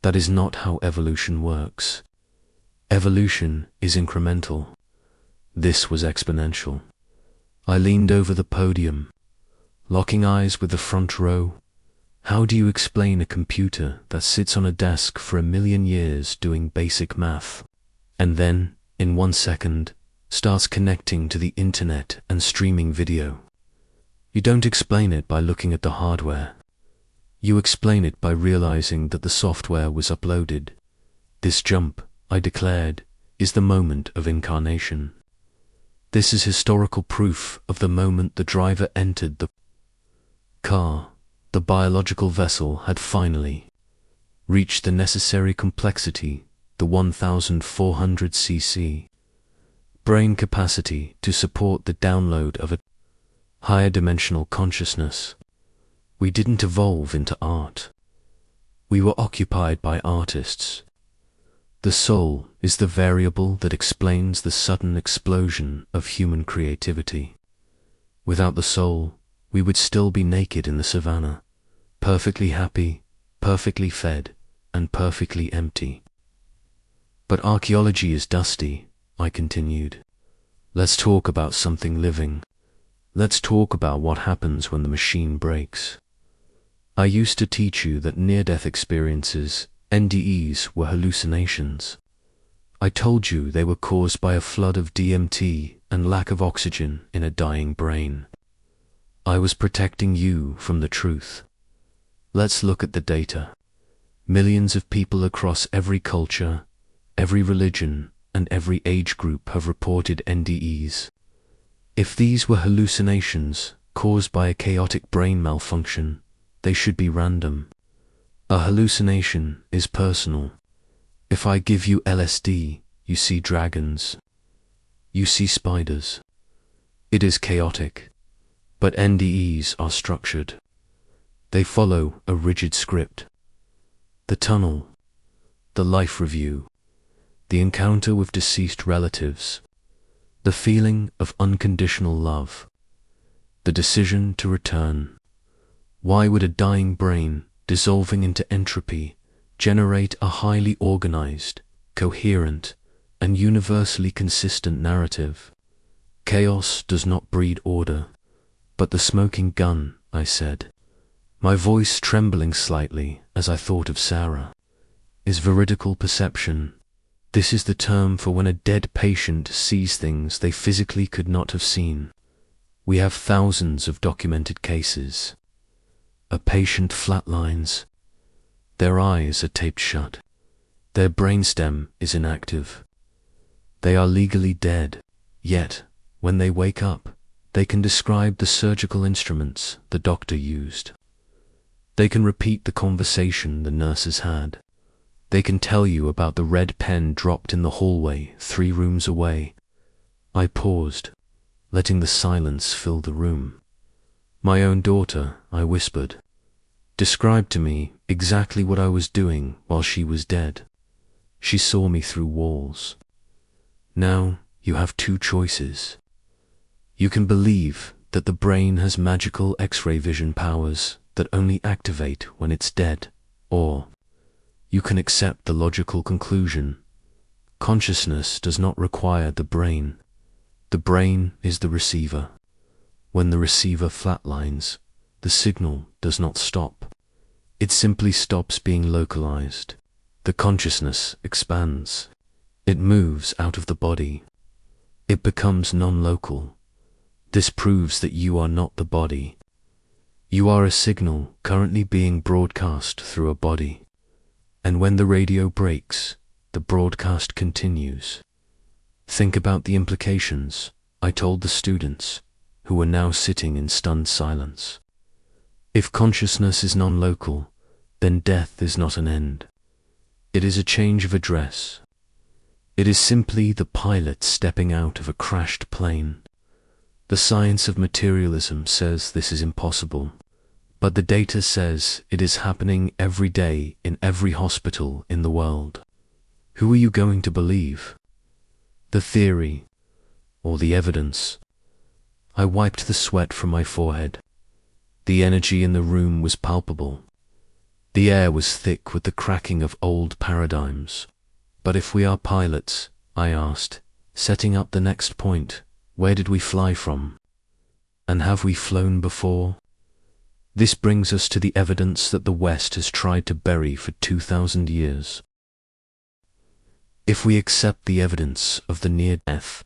That is not how evolution works. Evolution is incremental. This was exponential. I leaned over the podium, locking eyes with the front row. How do you explain a computer that sits on a desk for 1 million years doing basic math, and then, in 1 second, starts connecting to the internet and streaming video? You don't explain it by looking at the hardware. You explain it by realizing that the software was uploaded. This jump, I declared, is the moment of incarnation. This is historical proof of the moment the driver entered the car. The biological vessel had finally reached the necessary complexity, the 1,400 cc brain capacity to support the download of a higher dimensional consciousness. We didn't evolve into art. We were occupied by artists. The soul is the variable that explains the sudden explosion of human creativity. Without the soul, we would still be naked in the savannah, perfectly happy, perfectly fed, and perfectly empty. But archaeology is dusty, I continued. Let's talk about something living. Let's talk about what happens when the machine breaks. I used to teach you that near-death experiences, NDEs, were hallucinations. I told you they were caused by a flood of DMT and lack of oxygen in a dying brain. I was protecting you from the truth. Let's look at the data. Millions of people across every culture, every religion, and every age group have reported NDEs. If these were hallucinations caused by a chaotic brain malfunction, they should be random. A hallucination is personal. If I give you LSD, you see dragons. You see spiders. It is chaotic. But NDEs are structured. They follow a rigid script. The tunnel, the life review, the encounter with deceased relatives, the feeling of unconditional love, the decision to return. Why would a dying brain dissolving into entropy generate a highly organized, coherent, and universally consistent narrative. Chaos does not breed order, but the smoking gun, I said, my voice trembling slightly as I thought of Sarah, is veridical perception. This is the term for when a dead patient sees things they physically could not have seen. We have thousands of documented cases. A patient flatlines. Their eyes are taped shut. Their brainstem is inactive. They are legally dead, yet, when they wake up, they can describe the surgical instruments the doctor used. They can repeat the conversation the nurses had. They can tell you about the red pen dropped in the hallway 3 rooms away. I paused, letting the silence fill the room. My own daughter, I whispered, described to me exactly what I was doing while she was dead. She saw me through walls. Now you have 2 choices. You can believe that the brain has magical X-ray vision powers that only activate when it's dead, or you can accept the logical conclusion. Consciousness does not require the brain. The brain is the receiver. When the receiver flatlines, the signal does not stop. It simply stops being localized. The consciousness expands. It moves out of the body. It becomes non-local. This proves that you are not the body. You are a signal currently being broadcast through a body. And when the radio breaks, the broadcast continues. Think about the implications, I told the students, who were now sitting in stunned silence. If consciousness is non-local, then death is not an end. It is a change of address. It is simply the pilot stepping out of a crashed plane. The science of materialism says this is impossible, but the data says it is happening every day in every hospital in the world. Who are you going to believe? The theory or the evidence? I wiped the sweat from my forehead. The energy in the room was palpable. The air was thick with the cracking of old paradigms. But if we are pilots, I asked, setting up the next point, where did we fly from? And have we flown before? This brings us to the evidence that the West has tried to bury for 2,000 years. If we accept the evidence of the near-death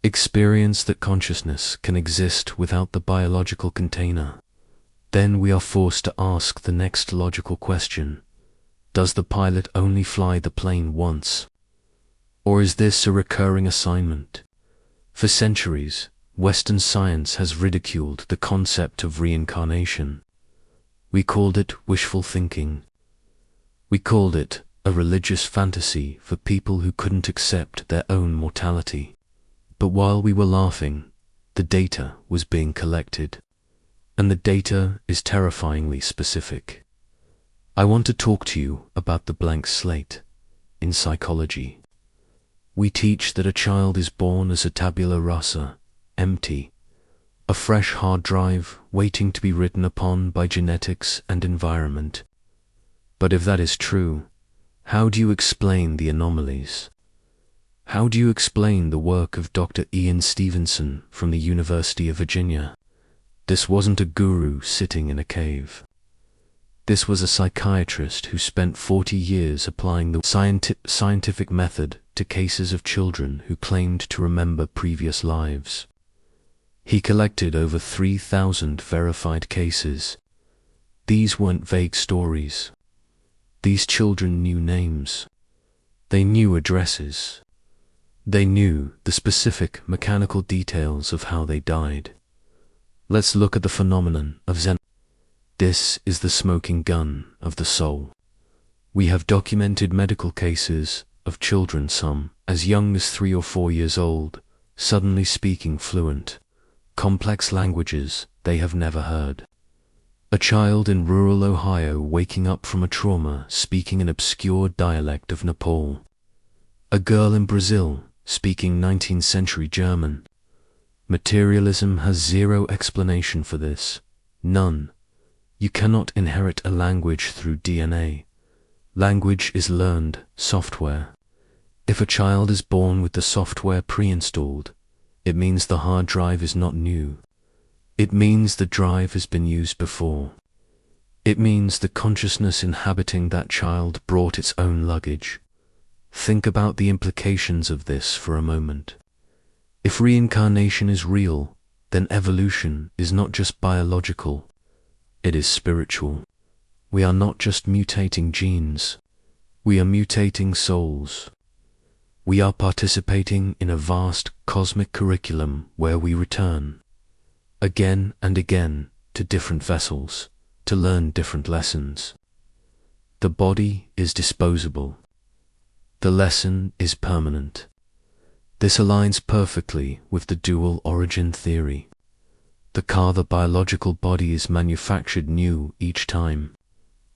experience that consciousness can exist without the biological container, then we are forced to ask the next logical question. Does the pilot only fly the plane once? Or is this a recurring assignment? For centuries, Western science has ridiculed the concept of reincarnation. We called it wishful thinking. We called it a religious fantasy for people who couldn't accept their own mortality. But while we were laughing, the data was being collected. And the data is terrifyingly specific. I want to talk to you about the blank slate. In psychology, we teach that a child is born as a tabula rasa, empty, a fresh hard drive waiting to be written upon by genetics and environment. But if that is true, how do you explain the anomalies? How do you explain the work of Dr. Ian Stevenson from the University of Virginia? This wasn't a guru sitting in a cave. This was a psychiatrist who spent 40 years applying the scientific method to cases of children who claimed to remember previous lives. He collected over 3,000 verified cases. These weren't vague stories. These children knew names. They knew addresses. They knew the specific mechanical details of how they died. Let's look at the phenomenon of Zen. This is the smoking gun of the soul. We have documented medical cases of children, some as young as 3 or 4 years old, suddenly speaking fluent, complex languages they have never heard. A child in rural Ohio waking up from a trauma speaking an obscure dialect of Nepal. A girl in Brazil speaking 19th century German. Materialism has zero explanation for this. None. You cannot inherit a language through DNA. Language is learned software. If a child is born with the software pre-installed, it means the hard drive is not new. It means the drive has been used before. It means the consciousness inhabiting that child brought its own luggage. Think about the implications of this for a moment. If reincarnation is real, then evolution is not just biological, it is spiritual. We are not just mutating genes, we are mutating souls. We are participating in a vast cosmic curriculum where we return, again and again, to different vessels, to learn different lessons. The body is disposable. The lesson is permanent. This aligns perfectly with the dual origin theory. The biological body is manufactured new each time,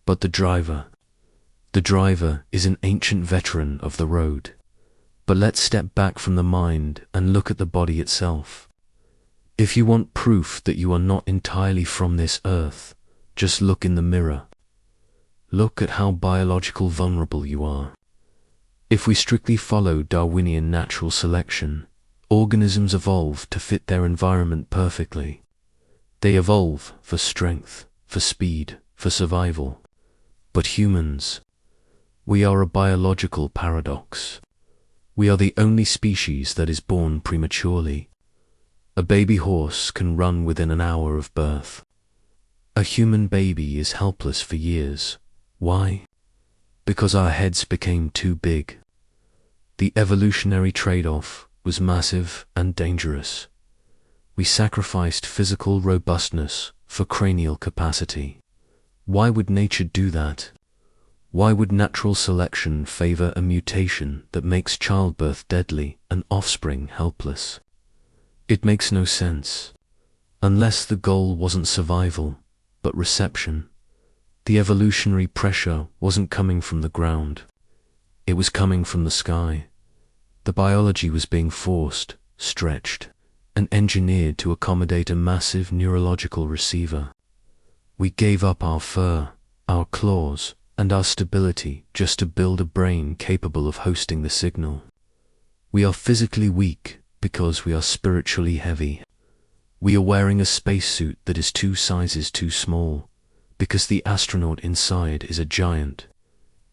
but the driver is an ancient veteran of the road. But let's step back from the mind and look at the body itself. If you want proof that you are not entirely from this earth, just look in the mirror. Look at how biological vulnerable you are. If we strictly follow Darwinian natural selection, organisms evolve to fit their environment perfectly. They evolve for strength, for speed, for survival. But humans, we are a biological paradox. We are the only species that is born prematurely. A baby horse can run within an hour of birth. A human baby is helpless for years. Why? Because our heads became too big. The evolutionary trade-off was massive and dangerous. We sacrificed physical robustness for cranial capacity. Why would nature do that? Why would natural selection favor a mutation that makes childbirth deadly and offspring helpless? It makes no sense. Unless the goal wasn't survival, but reception. The evolutionary pressure wasn't coming from the ground. It was coming from the sky. The biology was being forced, stretched, and engineered to accommodate a massive neurological receiver. We gave up our fur, our claws, and our stability just to build a brain capable of hosting the signal. We are physically weak because we are spiritually heavy. We are wearing a spacesuit that is 2 sizes too small because the astronaut inside is a giant.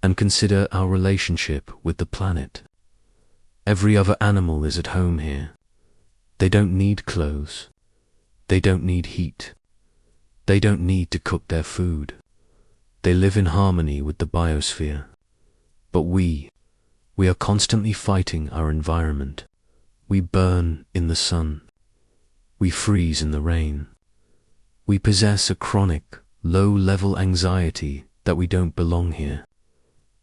And consider our relationship with the planet. Every other animal is at home here. They don't need clothes. They don't need heat. They don't need to cook their food. They live in harmony with the biosphere. But we are constantly fighting our environment. We burn in the sun. We freeze in the rain. We possess a chronic, low-level anxiety that we don't belong here.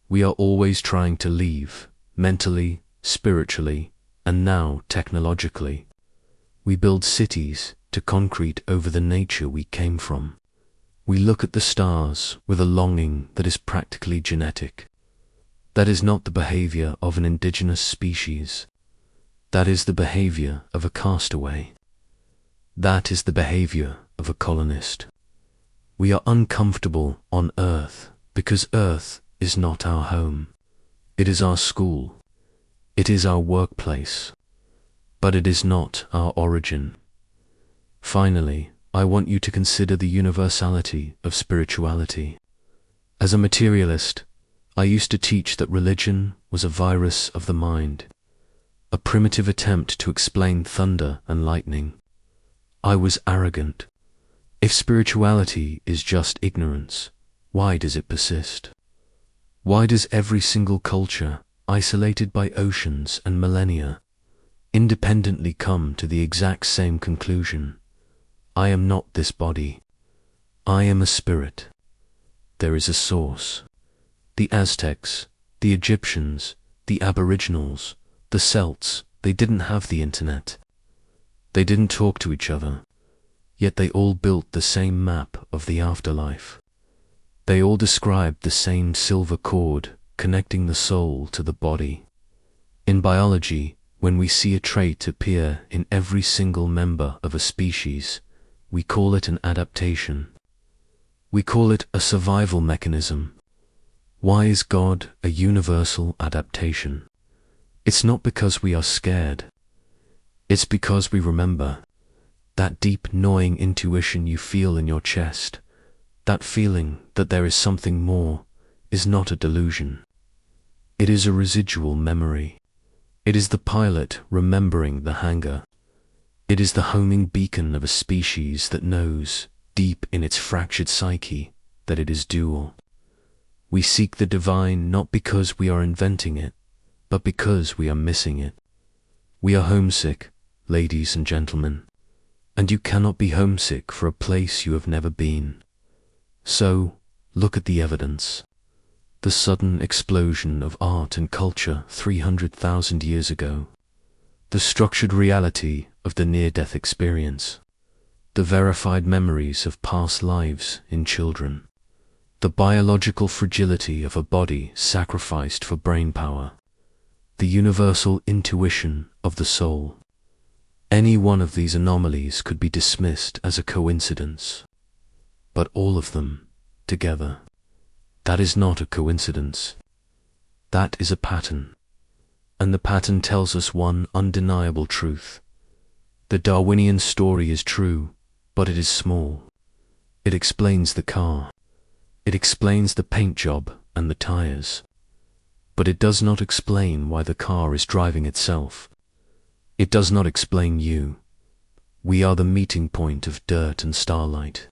We are always trying to leave, mentally, spiritually, and now technologically. We build cities to concrete over the nature we came from. We look at the stars with a longing that is practically genetic. That is not the behavior of an indigenous species. That is the behavior of a castaway. That is the behavior of a colonist. We are uncomfortable on Earth because Earth is not our home. It is our school. It is our workplace. But it is not our origin. Finally, I want you to consider the universality of spirituality. As a materialist, I used to teach that religion was a virus of the mind, a primitive attempt to explain thunder and lightning. I was arrogant. If spirituality is just ignorance, why does it persist? Why does every single culture, isolated by oceans and millennia, independently come to the exact same conclusion? I am not this body. I am a spirit. There is a source. The Aztecs, the Egyptians, the Aboriginals, the Celts, they didn't have the internet. They didn't talk to each other, yet they all built the same map of the afterlife. They all described the same silver cord connecting the soul to the body. In biology, when we see a trait appear in every single member of a species, we call it an adaptation. We call it a survival mechanism. Why is God a universal adaptation? It's not because we are scared. It's because we remember. That deep gnawing intuition you feel in your chest, that feeling that there is something more, is not a delusion. It is a residual memory. It is the pilot remembering the hangar. It is the homing beacon of a species that knows, deep in its fractured psyche, that it is dual. We seek the divine not because we are inventing it, but because we are missing it. We are homesick, ladies and gentlemen, and you cannot be homesick for a place you have never been. So, look at the evidence. The sudden explosion of art and culture 300,000 years ago. The structured reality of the near-death experience. The verified memories of past lives in children. The biological fragility of a body sacrificed for brain power. The universal intuition of the soul. Any one of these anomalies could be dismissed as a coincidence. But all of them, together, that is not a coincidence. That is a pattern. And the pattern tells us one undeniable truth. The Darwinian story is true, but it is small. It explains the car. It explains the paint job and the tires. But it does not explain why the car is driving itself. It does not explain you. We are the meeting point of dirt and starlight.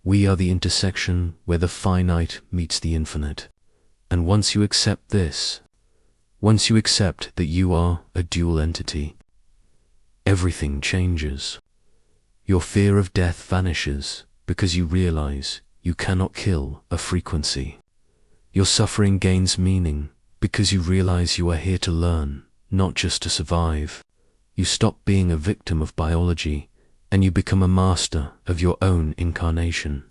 We are the intersection where the finite meets the infinite. And once you accept this, once you accept that you are a dual entity, everything changes. Your fear of death vanishes because you realize you cannot kill a frequency. Your suffering gains meaning because you realize you are here to learn, not just to survive. You stop being a victim of biology and you become a master of your own incarnation.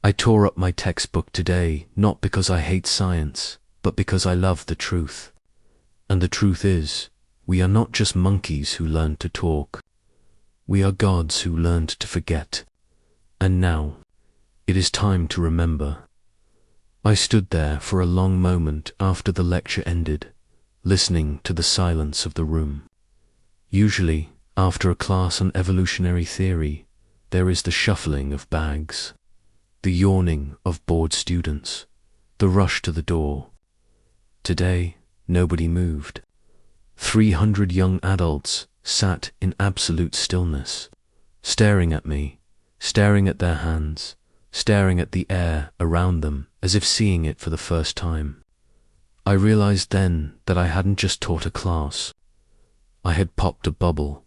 I tore up my textbook today not because I hate science, but because I love the truth. And the truth is, we are not just monkeys who learned to talk. We are gods who learned to forget. And now, it is time to remember. I stood there for a long moment after the lecture ended, listening to the silence of the room. Usually, after a class on evolutionary theory, there is the shuffling of bags, the yawning of bored students, the rush to the door. Today, nobody moved. 300 young adults sat in absolute stillness, staring at me, staring at their hands, staring at the air around them as if seeing it for the first time. I realized then that I hadn't just taught a class. I had popped a bubble.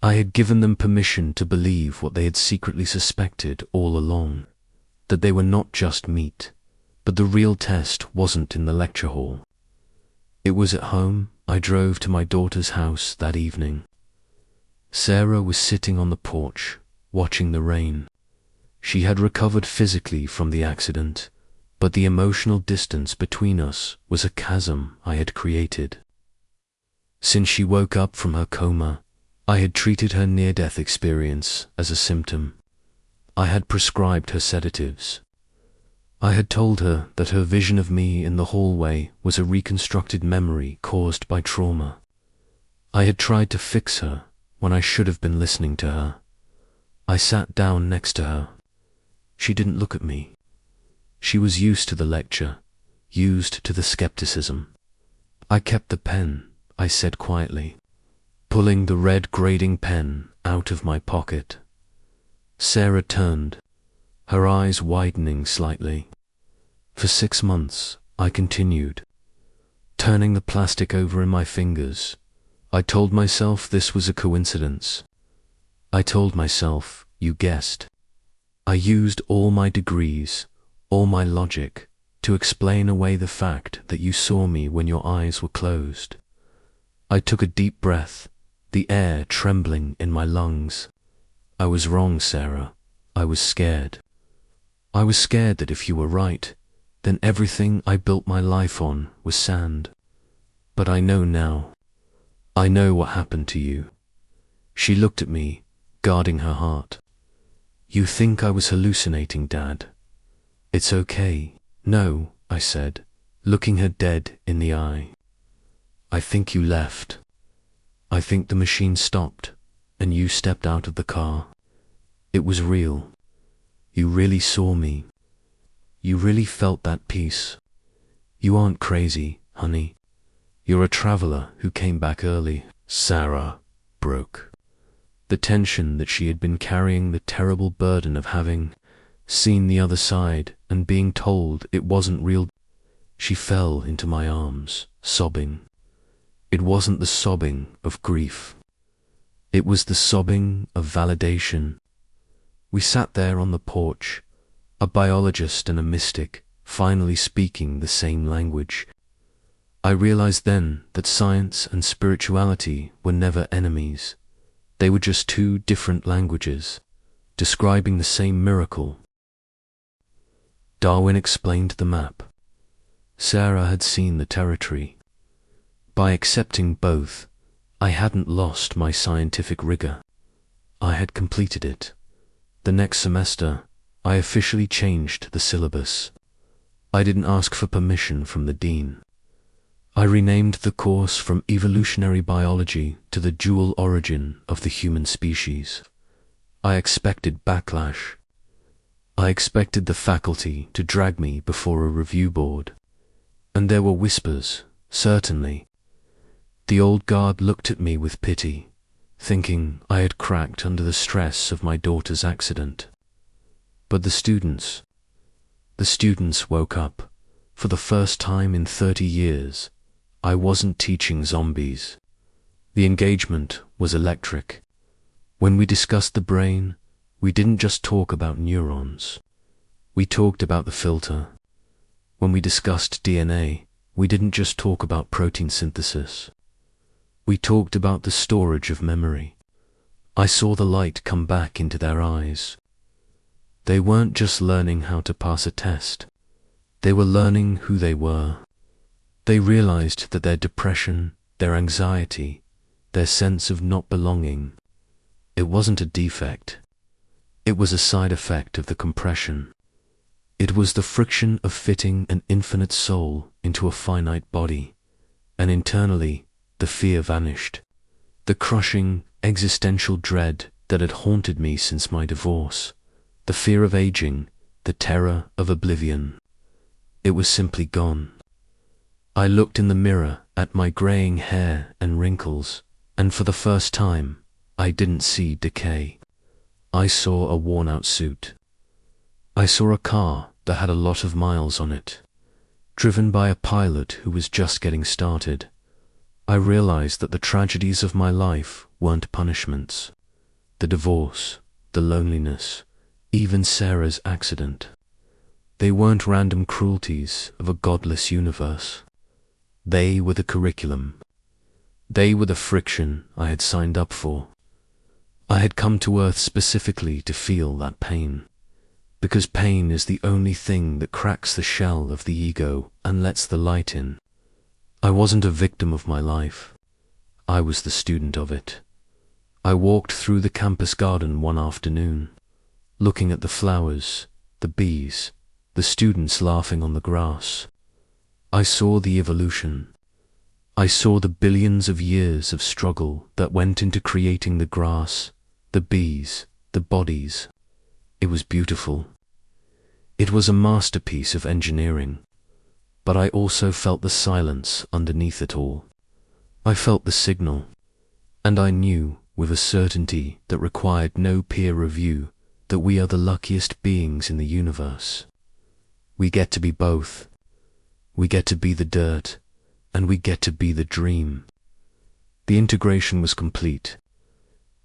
I had given them permission to believe what they had secretly suspected all along, that they were not just meat, but the real test wasn't in the lecture hall. It was at home. I drove to my daughter's house that evening. Sarah was sitting on the porch, watching the rain. She had recovered physically from the accident, but the emotional distance between us was a chasm I had created. Since she woke up from her coma, I had treated her near-death experience as a symptom. I had prescribed her sedatives. I had told her that her vision of me in the hallway was a reconstructed memory caused by trauma. I had tried to fix her when I should have been listening to her. I sat down next to her. She didn't look at me. She was used to the lecture, used to the skepticism. I kept the pen, I said quietly, pulling the red grading pen out of my pocket. Sarah turned, her eyes widening slightly. For 6 months, I continued, turning the plastic over in my fingers. I told myself this was a coincidence. I told myself, you guessed. I used all my degrees, all my logic, to explain away the fact that you saw me when your eyes were closed. I took a deep breath, the air trembling in my lungs. I was wrong, Sarah. I was scared. I was scared that if you were right, then everything I built my life on was sand. But I know now. I know what happened to you. She looked at me, guarding her heart. You think I was hallucinating, Dad. It's okay. No, I said, looking her dead in the eye. I think you left. I think the machine stopped, and you stepped out of the car. It was real. You really saw me. You really felt that peace. You aren't crazy, honey. You're a traveler who came back early. Sarah broke. The tension that she had been carrying, the terrible burden of having seen the other side and being told it wasn't real. She fell into my arms, sobbing. It wasn't the sobbing of grief. It was the sobbing of validation. We sat there on the porch, a biologist and a mystic, finally speaking the same language. I realized then that science and spirituality were never enemies. They were just two different languages, describing the same miracle. Darwin explained the map. Sarah had seen the territory. By accepting both, I hadn't lost my scientific rigor. I had completed it. The next semester, I officially changed the syllabus. I didn't ask for permission from the dean. I renamed the course from evolutionary biology to the dual origin of the human species. I expected backlash. I expected the faculty to drag me before a review board. And there were whispers, certainly. The old guard looked at me with pity, thinking I had cracked under the stress of my daughter's accident. But the students woke up. For the first time in 30 years, I wasn't teaching zombies. The engagement was electric. When we discussed the brain, we didn't just talk about neurons. We talked about the filter. When we discussed DNA, we didn't just talk about protein synthesis. We talked about the storage of memory. I saw the light come back into their eyes. They weren't just learning how to pass a test. They were learning who they were. They realized that their depression, their anxiety, their sense of not belonging, it wasn't a defect. It was a side effect of the compression. It was the friction of fitting an infinite soul into a finite body, and internally, the fear vanished. The crushing, existential dread that had haunted me since my divorce, the fear of aging, the terror of oblivion. It was simply gone. I looked in the mirror at my graying hair and wrinkles, and for the first time, I didn't see decay. I saw a worn-out suit. I saw a car that had a lot of miles on it, driven by a pilot who was just getting started. I realized that the tragedies of my life weren't punishments. The divorce, the loneliness, even Sarah's accident. They weren't random cruelties of a godless universe. They were the curriculum. They were the friction I had signed up for. I had come to Earth specifically to feel that pain, because pain is the only thing that cracks the shell of the ego and lets the light in. I wasn't a victim of my life. I was the student of it. I walked through the campus garden one afternoon, looking at the flowers, the bees, the students laughing on the grass. I saw the evolution. I saw the billions of years of struggle that went into creating the grass, the bees, the bodies. It was beautiful. It was a masterpiece of engineering. But I also felt the silence underneath it all. I felt the signal, and I knew with a certainty that required no peer review that we are the luckiest beings in the universe. We get to be both. We get to be the dirt, and we get to be the dream. The integration was complete.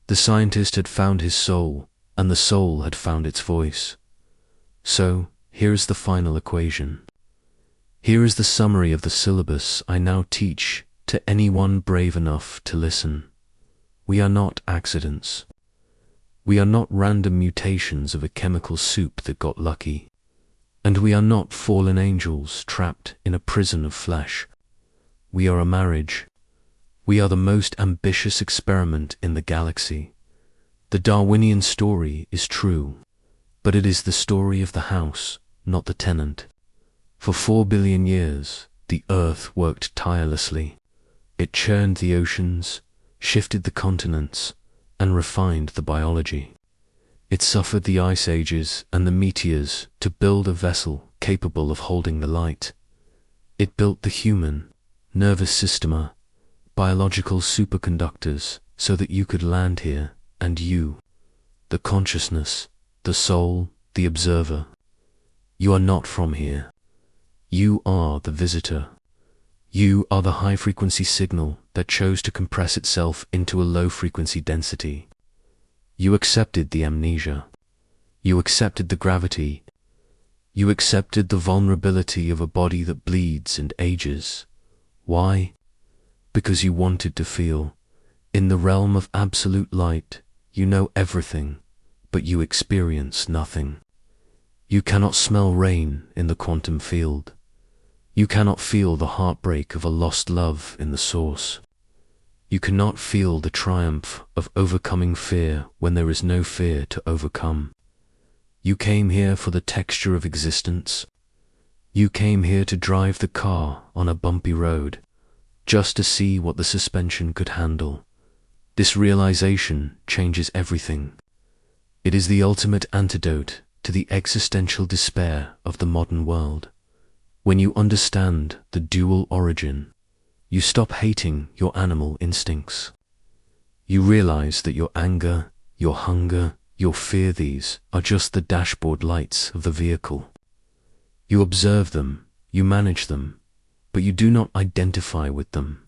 The scientist had found his soul, and the soul had found its voice. So, here is the final equation. Here is the summary of the syllabus I now teach to anyone brave enough to listen. We are not accidents. We are not random mutations of a chemical soup that got lucky. And we are not fallen angels trapped in a prison of flesh. We are a marriage. We are the most ambitious experiment in the galaxy. The Darwinian story is true, but it is the story of the house, not the tenant. For 4 billion years, the Earth worked tirelessly. It churned the oceans, shifted the continents, and refined the biology. It suffered the ice ages and the meteors to build a vessel capable of holding the light. It built the human, nervous system, biological superconductors, so that you could land here, and you, the consciousness, the soul, the observer. You are not from here. You are the visitor. You are the high-frequency signal that chose to compress itself into a low-frequency density. You accepted the amnesia. You accepted the gravity. You accepted the vulnerability of a body that bleeds and ages. Why? Because you wanted to feel. In the realm of absolute light, you know everything, but you experience nothing. You cannot smell rain in the quantum field. You cannot feel the heartbreak of a lost love in the source. You cannot feel the triumph of overcoming fear when there is no fear to overcome. You came here for the texture of existence. You came here to drive the car on a bumpy road, just to see what the suspension could handle. This realization changes everything. It is the ultimate antidote to the existential despair of the modern world. When you understand the dual origin, you stop hating your animal instincts. You realize that your anger, your hunger, your fear, these are just the dashboard lights of the vehicle. You observe them, you manage them, but you do not identify with them.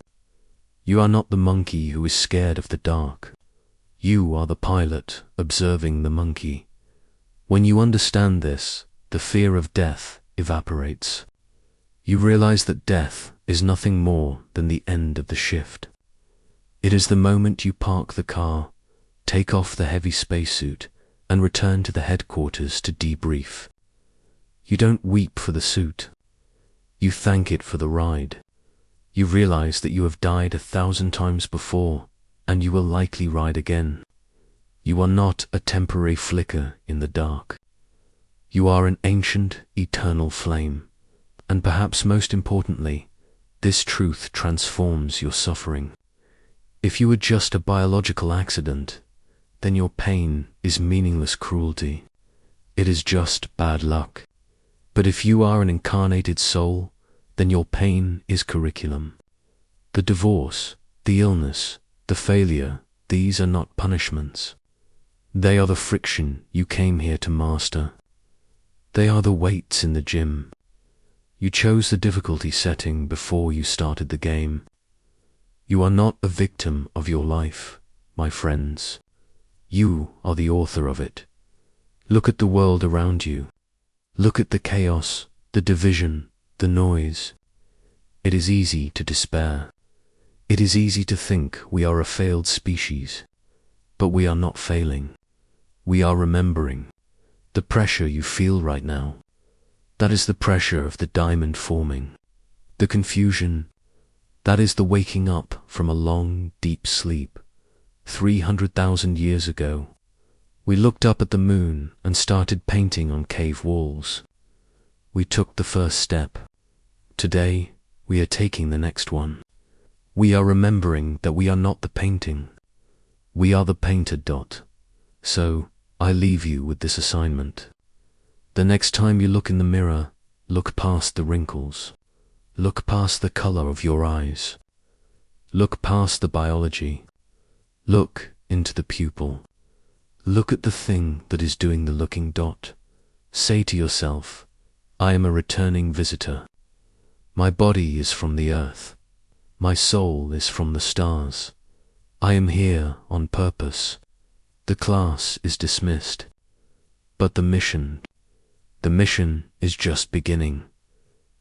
You are not the monkey who is scared of the dark. You are the pilot observing the monkey. When you understand this, the fear of death evaporates. You realize that death is nothing more than the end of the shift. It is the moment you park the car, take off the heavy spacesuit, and return to the headquarters to debrief. You don't weep for the suit. You thank it for the ride. You realize that you have died 1,000 times before, and you will likely ride again. You are not a temporary flicker in the dark. You are an ancient, eternal flame. And perhaps most importantly, this truth transforms your suffering. If you are just a biological accident, then your pain is meaningless cruelty. It is just bad luck. But if you are an incarnated soul, then your pain is curriculum. The divorce, the illness, the failure, these are not punishments. They are the friction you came here to master. They are the weights in the gym. You chose the difficulty setting before you started the game. You are not a victim of your life, my friends. You are the author of it. Look at the world around you. Look at the chaos, the division, the noise. It is easy to despair. It is easy to think we are a failed species. But we are not failing. We are remembering. The pressure you feel right now, that is the pressure of the diamond forming. The confusion, that is the waking up from a long, deep sleep. 300,000 years ago, we looked up at the moon and started painting on cave walls. We took the first step. Today, we are taking the next one. We are remembering that we are not the painting. We are the painter. So, I leave you with this assignment. The next time you look in the mirror, look past the wrinkles. Look past the color of your eyes. Look past the biology. Look into the pupil. Look at the thing that is doing the looking. Say to yourself, I am a returning visitor. My body is from the earth. My soul is from the stars. I am here on purpose. The class is dismissed. But the mission is just beginning.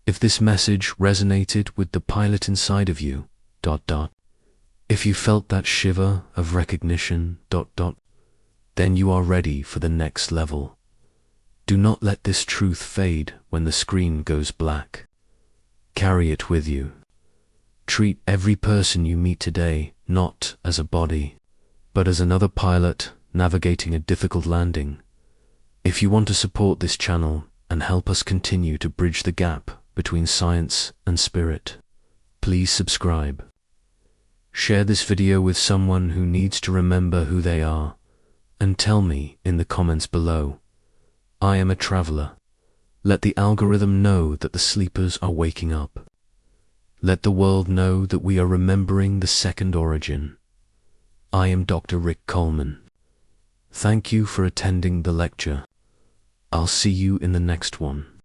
If this message resonated with the pilot inside of you, if you felt that shiver of recognition, then you are ready for the next level. Do not let this truth fade when the screen goes black. Carry it with you. Treat every person you meet today not as a body, but as another pilot navigating a difficult landing. If you want to support this channel and help us continue to bridge the gap between science and spirit. Please subscribe. Share this video with someone who needs to remember who they are, and tell me in the comments below, I am a traveler. Let the algorithm know that the sleepers are waking up. Let the world know that we are remembering the second origin. I am Dr. Rick Coleman. Thank you for attending the lecture. I'll see you in the next one.